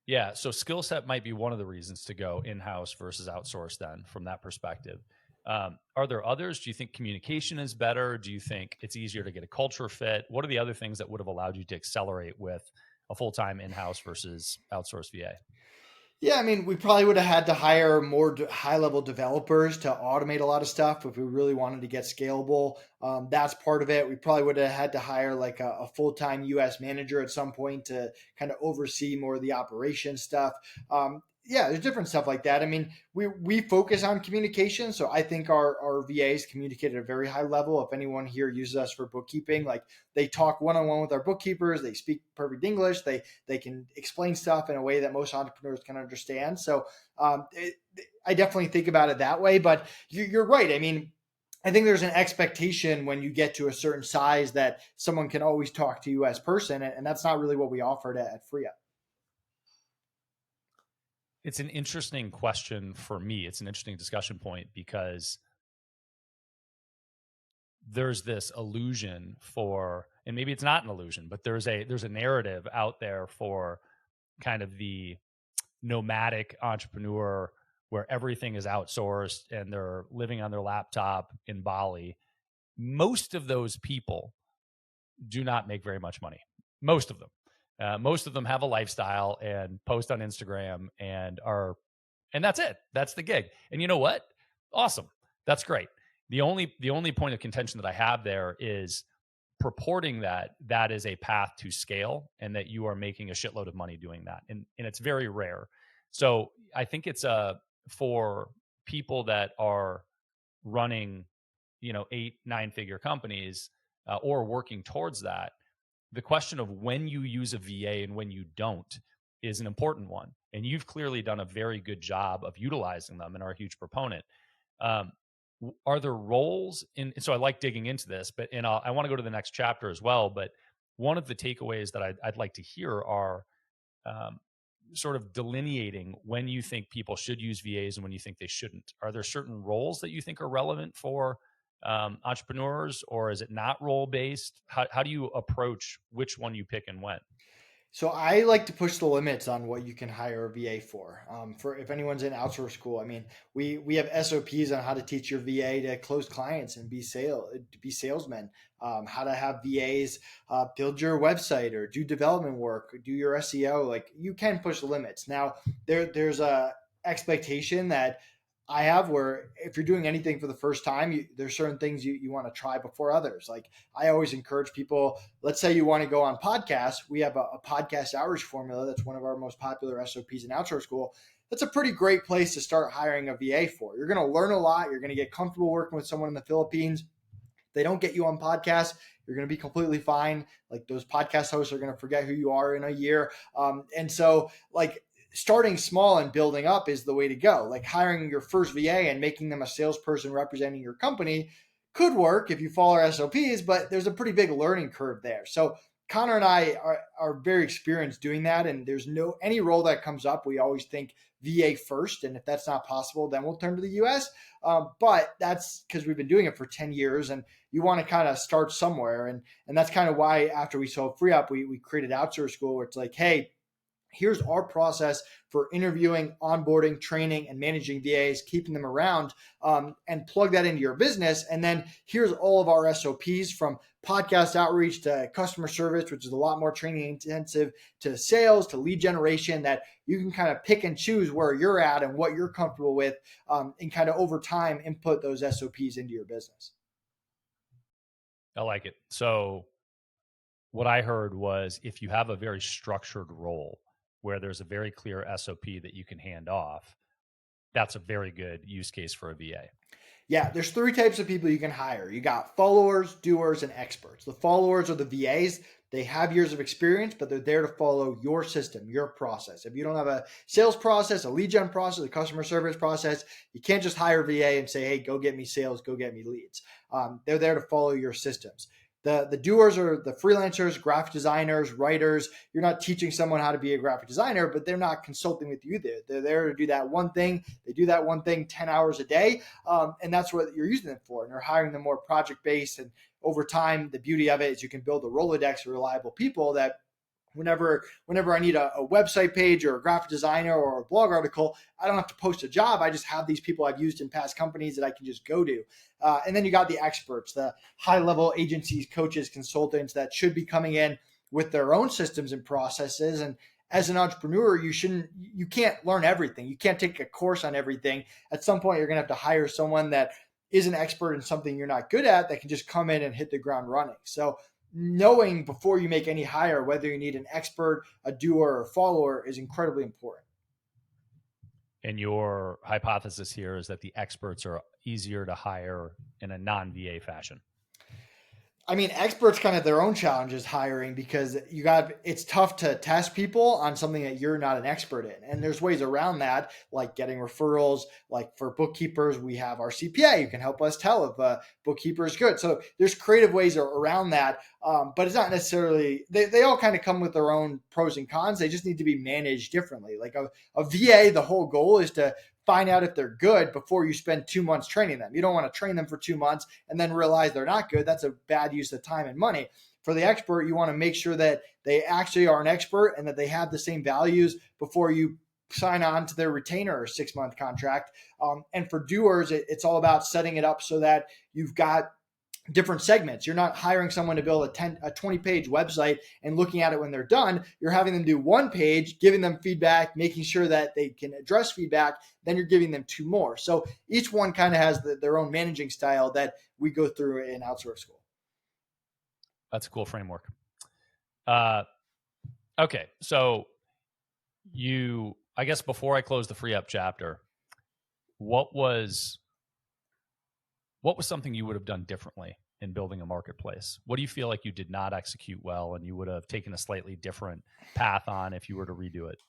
Yeah, so skill set might be one of the reasons to go in-house versus outsource then from that perspective. Are there others? Do you think communication is better? Do you think it's easier to get a culture fit? What are the other things that would have allowed you to accelerate with a full-time in-house versus outsourced VA? Yeah, I mean, we probably would have had to hire more high-level developers to automate a lot of stuff if we really wanted to get scalable. That's part of it. We probably would have had to hire like a full-time US manager at some point to kind of oversee more of the operation stuff. Yeah, there's different stuff like that. I mean, we focus on communication, so I think our VAs communicate at a very high level. If anyone here uses us for bookkeeping, like they talk one-on-one with our bookkeepers, they speak perfect English, they can explain stuff in a way that most entrepreneurs can understand. So I definitely think about it that way. But you're right. I mean, I think there's an expectation when you get to a certain size that someone can always talk to you as person, and that's not really what we offered at FreeeUp. It's an interesting question for me. It's an interesting discussion point because there's this illusion for, and maybe it's not an illusion, but there's a narrative out there for kind of the nomadic entrepreneur where everything is outsourced and they're living on their laptop in Bali. Most of those people do not make very much money. Most of them. Most of them have a lifestyle and post on Instagram and that's it. That's the gig. And you know what? Awesome. That's great. The only point of contention that I have there is purporting that that is a path to scale and that you are making a shitload of money doing that. And it's very rare. So I think it's for people that are running, 8-9 figure companies or working towards that. The question of when you use a VA and when you don't is an important one. And you've clearly done a very good job of utilizing them and are a huge proponent. Are there roles in? So I like digging into this, but I want to go to the next chapter as well. But one of the takeaways that I'd like to hear are sort of delineating when you think people should use VAs and when you think they shouldn't? Are there certain roles that you think are relevant for entrepreneurs, or is it not role based? How do you approach which one you pick and when? So I like to push the limits on what you can hire a VA for. For if anyone's in outsource school, I mean, we have SOPs on how to teach your VA to close clients and be salesmen. How to have VAs build your website or do development work, or do your SEO. Like you can push the limits. Now there's a expectation that I have where if you're doing anything for the first time, there's certain things you want to try before others. Like I always encourage people, let's say you want to go on podcasts. We have a podcast outreach formula. That's one of our most popular SOPs in outsource school. That's a pretty great place to start hiring a VA for. You're going to learn a lot. You're going to get comfortable working with someone in the Philippines. They don't get you on podcasts, you're going to be completely fine. Like those podcast hosts are going to forget who you are in a year. And so like starting small and building up is the way to go. Like hiring your first VA and making them a salesperson representing your company could work if you follow our SOPs, but there's a pretty big learning curve there. So Connor and I are very experienced doing that. And there's any role that comes up, we always think VA first. And if that's not possible, then we'll turn to the US. But that's because we've been doing it for 10 years and you want to kind of start somewhere. And that's kind of why after we sold FreeeUp, we created Outsource School where it's like, hey, here's our process for interviewing, onboarding, training, and managing VAs, keeping them around, and plug that into your business. And then here's all of our SOPs from podcast outreach to customer service, which is a lot more training intensive, to sales, to lead generation, that you can kind of pick and choose where you're at and what you're comfortable with, and kind of over time input those SOPs into your business. I like it. So what I heard was if you have a very structured role where there's a very clear SOP that you can hand off, that's a very good use case for a VA. Yeah, there's three types of people you can hire. You got followers, doers, and experts. The followers are the VAs. They have years of experience, but they're there to follow your system, your process. If you don't have a sales process, a lead gen process, a customer service process, you can't just hire a VA and say, hey, go get me sales, go get me leads. They're there to follow your systems. The doers are the freelancers, graphic designers, writers. You're not teaching someone how to be a graphic designer, but they're not consulting with you. They're there to do that one thing. They do that one thing 10 hours a day. And that's what you're using them for. And you're hiring them more project-based. And over time, the beauty of it is you can build a Rolodex of reliable people that whenever I need a website page or a graphic designer or a blog article, I don't have to post a job. I just have these people I've used in past companies that I can just go to. And then you got the experts, the high-level agencies, coaches, consultants that should be coming in with their own systems and processes. And as an entrepreneur, you can't learn everything. You can't take a course on everything. At some point, you're going to have to hire someone that is an expert in something you're not good at that can just come in and hit the ground running. So knowing before you make any hire whether you need an expert, a doer, or a follower is incredibly important. And your hypothesis here is that the experts are easier to hire in a non-VA fashion. I mean, experts kind of their own challenges hiring because it's tough to test people on something that you're not an expert in. And there's ways around that, like getting referrals. Like for bookkeepers, we have our CPA who can help us tell if a bookkeeper is good. So there's creative ways around that. But it's not necessarily, they all kind of come with their own pros and cons. They just need to be managed differently. Like a VA, the whole goal is to find out if they're good before you spend 2 months training them. You don't want to train them for 2 months and then realize they're not good. That's a bad use of time and money. For the expert, you want to make sure that they actually are an expert and that they have the same values before you sign on to their retainer or 6-month contract. And for doers, it's all about setting it up so that you've got different segments. You're not hiring someone to build a 20-page website and looking at it when they're done. You're having them do 1 page, giving them feedback, making sure that they can address feedback. Then you're giving them 2 more. So each one kind of has their own managing style that we go through in Outsource School. That's a cool framework. Okay. So I guess before I close the FreeeUp chapter, what was something you would have done differently in building a marketplace? What do you feel like you did not execute well and you would have taken a slightly different path on if you were to redo it?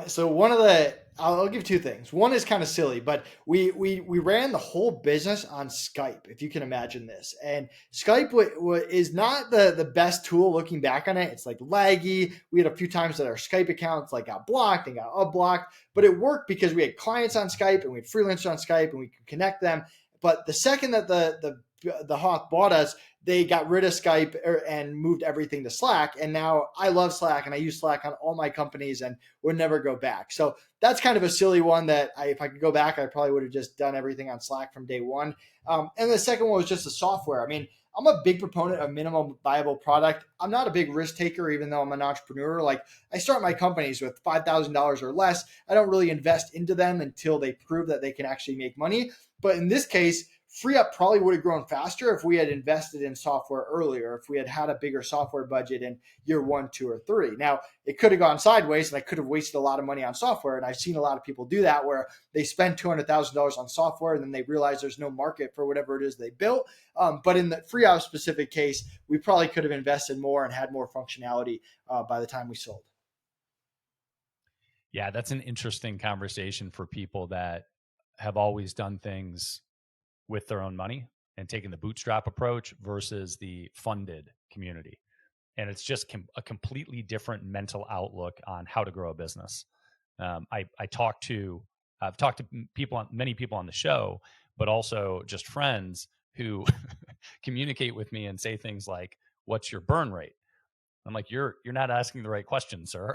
So I'll give two things. One is kind of silly, but we ran the whole business on Skype, if you can imagine this. And Skype is not the best tool looking back on it. It's like laggy. We had a few times that our Skype accounts like got blocked and got unblocked, but it worked because we had clients on Skype and we had freelancers on Skype and we could connect them. But the second that the Hawk bought us, they got rid of Skype and moved everything to Slack. And now I love Slack and I use Slack on all my companies and would never go back. So that's kind of a silly one that if I could go back, I probably would have just done everything on Slack from day one. And the second one was just the software. I mean, I'm a big proponent of minimum viable product. I'm not a big risk taker, even though I'm an entrepreneur. Like I start my companies with $5,000 or less. I don't really invest into them until they prove that they can actually make money. But in this case, FreeeUp probably would have grown faster if we had invested in software earlier, if we had a bigger software budget in year 1, 2, or 3. Now, it could have gone sideways and I could have wasted a lot of money on software. And I've seen a lot of people do that where they spend $200,000 on software and then they realize there's no market for whatever it is they built. But in the FreeeUp specific case, we probably could have invested more and had more functionality by the time we sold. Yeah, that's an interesting conversation for people that have always done things with their own money and taking the bootstrap approach versus the funded community. And it's just a completely different mental outlook on how to grow a business. I've talked to many people on the show, but also just friends who communicate with me and say things like, "What's your burn rate?" I'm like, "You're not asking the right question, sir."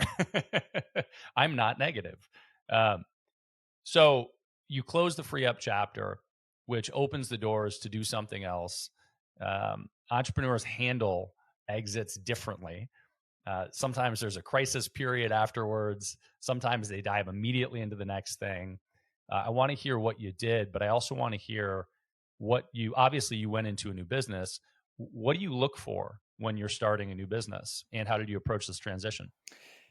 I'm not negative. So you close the FreeeUp chapter, which opens the doors to do something else. Entrepreneurs handle exits differently. Sometimes there's a crisis period afterwards. Sometimes they dive immediately into the next thing. I want to hear what you did, but I also want to hear obviously you went into a new business. What do you look for when you're starting a new business, and how did you approach this transition?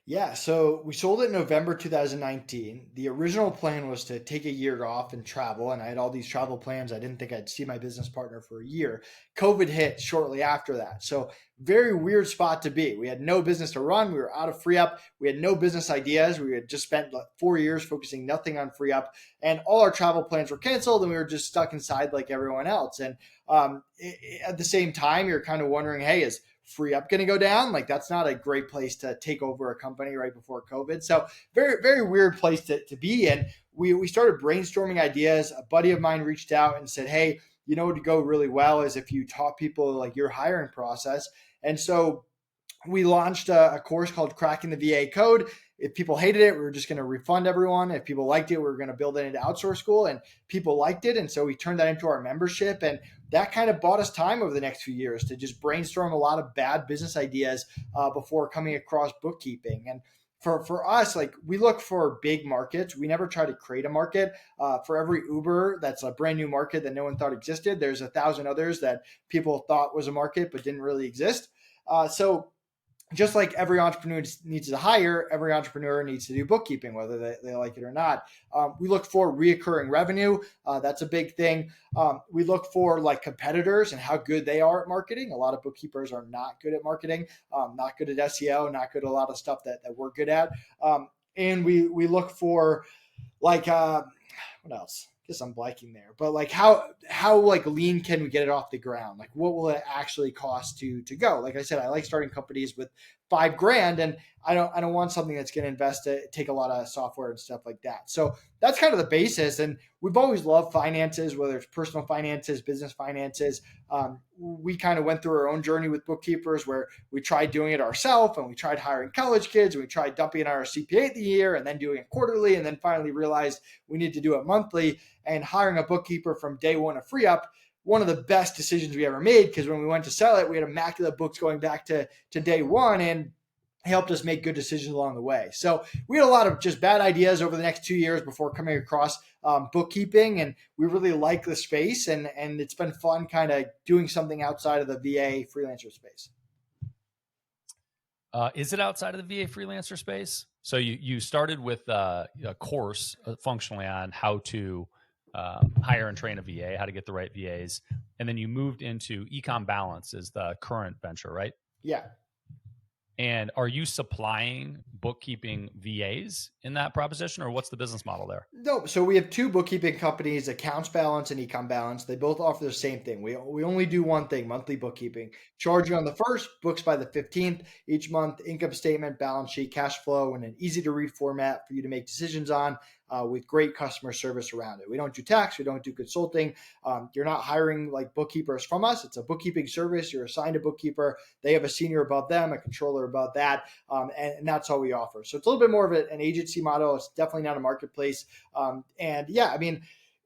Yeah, so we sold it in November 2019. The original plan was to take a year off and travel, and I had all these travel plans. I didn't think I'd see my business partner for a year. COVID hit shortly after that. So, very weird spot to be. We had no business to run. We were out of FreeeUp. We had no business ideas. We had just spent 4 years focusing nothing on FreeeUp, and all our travel plans were canceled, and we were just stuck inside like everyone else. And at the same time, you're kind of wondering, hey, is FreeeUp going to go down? Like that's not a great place to take over a company right before COVID. So very, very weird place to be in. We started brainstorming ideas. A buddy of mine reached out and said, hey, you know what would go really well is if you taught people like your hiring process. And so we launched a course called Cracking the VA Code. If people hated it, we were just going to refund everyone. If people liked it, we were going to build it into Outsource School, and people liked it. And so we turned that into our membership. And that kind of bought us time over the next few years to just brainstorm a lot of bad business ideas before coming across bookkeeping. And for us, like we look for big markets. We never try to create a market. For every Uber that's a brand new market that no one thought existed, there's 1,000 others that people thought was a market but didn't really exist. So just like every entrepreneur needs to hire, every entrepreneur needs to do bookkeeping, whether they like it or not. We look for reoccurring revenue. That's a big thing. We look for like competitors and how good they are at marketing. A lot of bookkeepers are not good at marketing, not good at SEO, not good at a lot of stuff that we're good at. And we look for like, what else? Guess I'm blanking there, but like how like lean can we get it off the ground? Like what will it actually cost to go? Like I said, I like starting companies with $5,000, and I don't want something that's going to take a lot of software and stuff like that. So that's kind of the basis. And we've always loved finances, whether it's personal finances, business finances. We kind of went through our own journey with bookkeepers where we tried doing it ourselves, and we tried hiring college kids, and we tried dumping our CPA the year and then doing it quarterly, and then finally realized we need to do it monthly. And hiring a bookkeeper from day one of FreeeUp, one of the best decisions we ever made, because when we went to sell it, we had immaculate books going back to day one, and helped us make good decisions along the way. So we had a lot of just bad ideas over the next 2 years before coming across bookkeeping, and we really like the space, and it's been fun kind of doing something outside of the VA freelancer space. Is it outside of the VA freelancer space? So you started with a course functionally on how to hire and train a VA, how to get the right VAs. And then you moved into Ecom Balance is the current venture, right? Yeah. And are you supplying bookkeeping VAs in that proposition, or what's the business model there? No, so we have two bookkeeping companies, Accounts Balance and Ecom Balance. They both offer the same thing. We only do one thing, monthly bookkeeping. Charge you on the first, books by the 15th each month, income statement, balance sheet, cash flow, and an easy to read format for you to make decisions on with great customer service around it. We don't do tax, we don't do consulting. You're not hiring like bookkeepers from us. It's a bookkeeping service. You're assigned a bookkeeper. They have a senior above them, a controller above that, and that's all we offer. So it's a little bit more of an agency model. It's definitely not a marketplace. And yeah, I mean,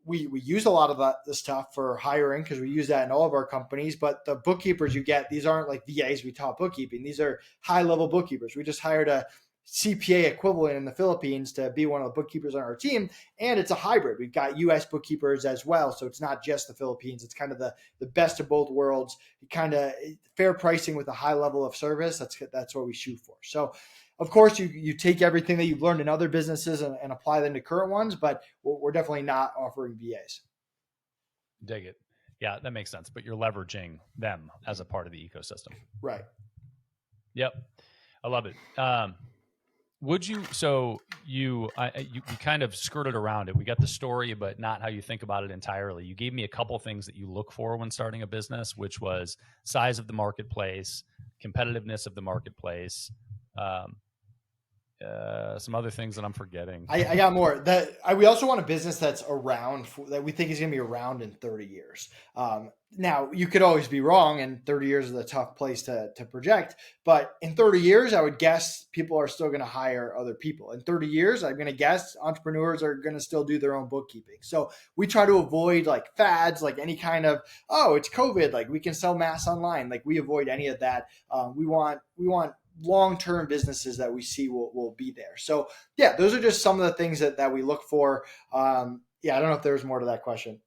we use a lot of the stuff for hiring because we use that in all of our companies. But the bookkeepers you get, these aren't like VAs we taught bookkeeping. These are high level bookkeepers. We just hired a CPA equivalent in the Philippines to be one of the bookkeepers on our team. And it's a hybrid. We've got US bookkeepers as well. So it's not just the Philippines. It's kind of the best of both worlds, kind of fair pricing with a high level of service. That's what we shoot for. So of course, you take everything that you've learned in other businesses and apply them to current ones, but we're definitely not offering VAs. Dig it. Yeah, that makes sense. But you're leveraging them as a part of the ecosystem. Right. Yep. I love it. Would you, so you kind of skirted around it. We got the story, but not how you think about it entirely. You gave me a couple things that you look for when starting a business, which was size of the marketplace, competitiveness of the marketplace, some other things that I'm forgetting. I got more. We also want a business that's around, that we think is going to be around in 30 years. Now, you could always be wrong, and 30 years is a tough place to project. But in 30 years, I would guess people are still going to hire other people. In 30 years, I'm going to guess entrepreneurs are going to still do their own bookkeeping. So we try to avoid like fads, like any kind of, oh, it's COVID, like we can sell mass online. Like we avoid any of that. We want long-term businesses that we see will be there. So yeah, those are just some of the things that we look for. Yeah, I don't know if there's more to that question.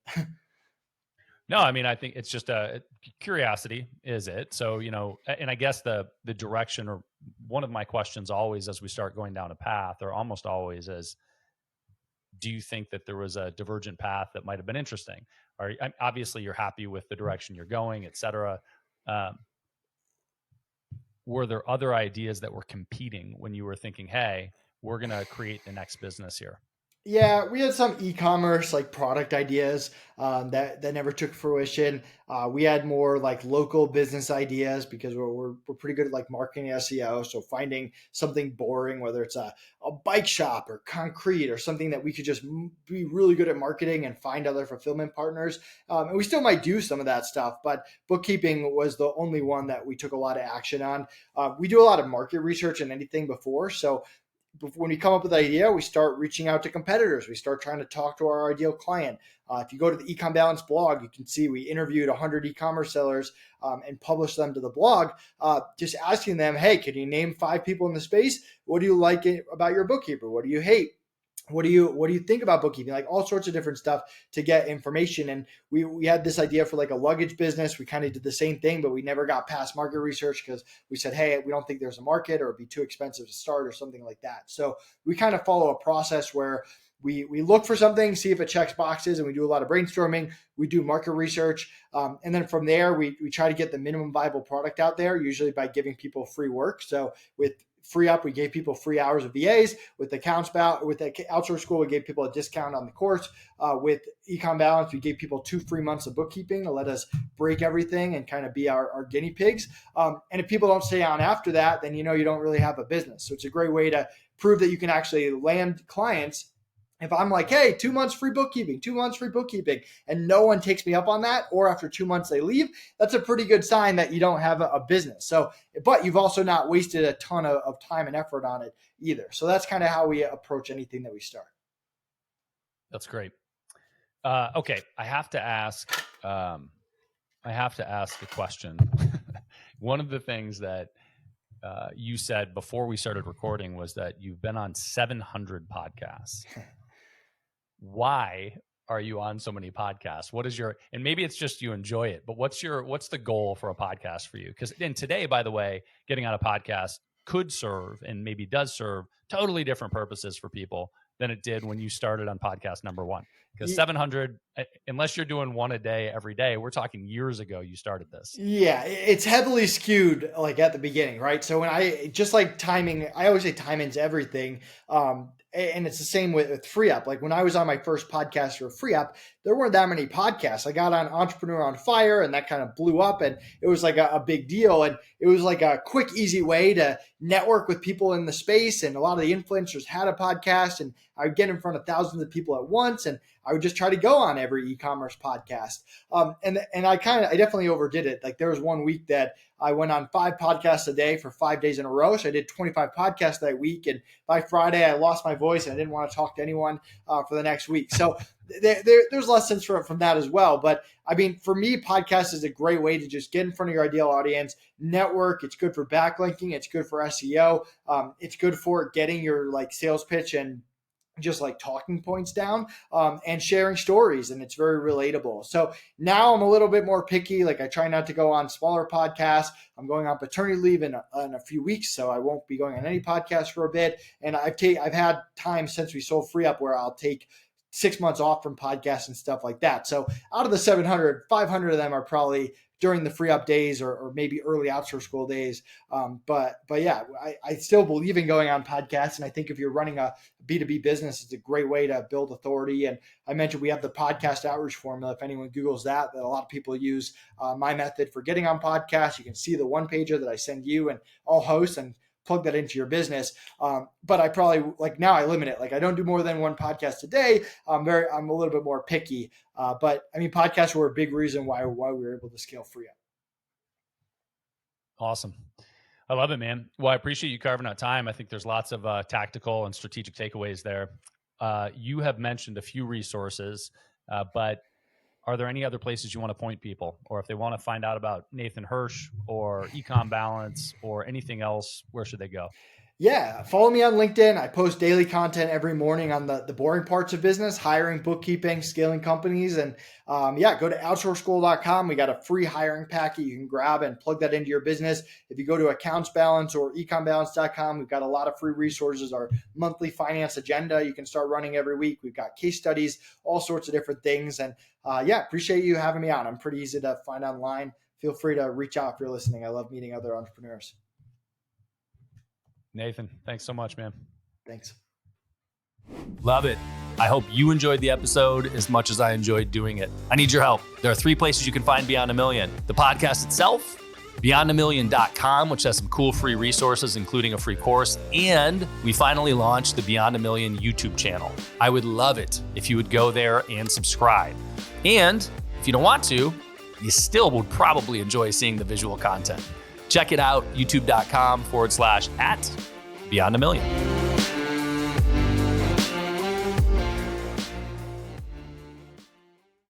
No, I mean, I think it's just a curiosity, is it? So, and I guess the direction, or one of my questions always as we start going down a path, or almost always, is, do you think that there was a divergent path that might have been interesting? Or obviously you're happy with the direction you're going, et cetera. Were there other ideas that were competing when you were thinking, hey, we're going to create the next business here? Yeah, we had some e-commerce like product ideas that never took fruition. We had more like local business ideas because we're pretty good at like marketing SEO. So finding something boring, whether it's a bike shop or concrete or something that we could just be really good at marketing and find other fulfillment partners. And we still might do some of that stuff, but bookkeeping was the only one that we took a lot of action on. We do a lot of market research and anything before. So when we come up with an idea, we start reaching out to competitors. We start trying to talk to our ideal client. If you go to the Ecom Balance blog, you can see we interviewed 100 e-commerce sellers and published them to the blog, just asking them, hey, can you name 5 people in the space? What do you like about your bookkeeper? What do you hate? What do you think about bookkeeping? Like all sorts of different stuff to get information. And we had this idea for like a luggage business. We kind of did the same thing, but we never got past market research because we said, hey, we don't think there's a market, or it'd be too expensive to start or something like that. So we kind of follow a process where we look for something, see if it checks boxes, and we do a lot of brainstorming. We do market research. And then from there, we try to get the minimum viable product out there, usually by giving people free work. So with FreeeUp, we gave people free hours of VAs. With the Outsource school, we gave people a discount on the course. With Ecom Balance, we gave people 2 free months of bookkeeping to let us break everything and kind of be our guinea pigs. And if people don't stay on after that, then you don't really have a business. So it's a great way to prove that you can actually land clients. If I'm like, hey, 2 months free bookkeeping, 2 months free bookkeeping, and no one takes me up on that, or after 2 months they leave, that's a pretty good sign that you don't have a business. So, but you've also not wasted a ton of time and effort on it either. So that's kind of how we approach anything that we start. That's great. Okay, I have to ask the question. One of the things that you said before we started recording was that you've been on 700 podcasts. Why are you on so many podcasts? What is and maybe it's just you enjoy it, but what's the goal for a podcast for you? Because today, by the way, getting on a podcast could serve, and maybe does serve, totally different purposes for people than it did when you started on podcast number one. Because 700, unless you're doing one a day every day, we're talking years ago you started this. Yeah, it's heavily skewed like at the beginning, right? So when I just like timing, I always say timing's everything. And it's the same with FreeeUp. Like when I was on my first podcast for FreeeUp, there weren't that many podcasts. I got on Entrepreneur on Fire and that kind of blew up and it was like a big deal. And it was like a quick, easy way to network with people in the space. And a lot of the influencers had a podcast and I would get in front of thousands of people at once. And I would just try to go on every e-commerce podcast. And I definitely overdid it. Like there was one week that I went on 5 podcasts a day for 5 days in a row. So I did 25 podcasts that week. And by Friday, I lost my voice and I didn't want to talk to anyone for the next week. So there's lessons from that as well. But I mean, for me, podcast is a great way to just get in front of your ideal audience, network. It's good for backlinking. It's good for SEO. It's good for getting your like sales pitch and just like talking points down and sharing stories. And it's very relatable. So now I'm a little bit more picky. Like I try not to go on smaller podcasts. I'm going on paternity leave in a few weeks. So I won't be going on any podcasts for a bit. And I've had time since we sold FreeeUp where I'll take 6 months off from podcasts and stuff like that. So out of the 700, 500 of them are probably during the FreeeUp days or maybe early Outsource school days. But yeah, I still believe in going on podcasts. And I think if you're running a B2B business, it's a great way to build authority. And I mentioned we have the podcast outreach formula. If anyone Googles that a lot of people use my method for getting on podcasts. You can see the one pager that I send you and all hosts and plug that into your business. But I probably like now I limit it. Like I don't do more than one podcast a day. I'm a little bit more picky. But I mean, podcasts were a big reason why we were able to scale FreeeUp. Awesome. I love it, man. Well, I appreciate you carving out time. I think there's lots of tactical and strategic takeaways there. You have mentioned a few resources, but are there any other places you want to point people? Or if they want to find out about Nathan Hirsch or Ecom Balance or anything else, where should they go? Yeah, follow me on LinkedIn. I post daily content every morning on the boring parts of business, hiring, bookkeeping, scaling companies. And go to outsourceschool.com. We got a free hiring packet you can grab and plug that into your business. If you go to Accounts Balance or ecombalance.com, we've got a lot of free resources. Our monthly finance agenda you can start running every week. We've got case studies, all sorts of different things. And appreciate you having me on. I'm pretty easy to find online. Feel free to reach out if you're listening. I love meeting other entrepreneurs. Nathan, thanks so much, man. Thanks. Love it. I hope you enjoyed the episode as much as I enjoyed doing it. I need your help. There are 3 places you can find Beyond a Million. The podcast itself, beyondamillion.com, which has some cool free resources, including a free course. And we finally launched the Beyond a Million YouTube channel. I would love it if you would go there and subscribe. And if you don't want to, you still would probably enjoy seeing the visual content. Check it out, youtube.com/@Beyond a Million.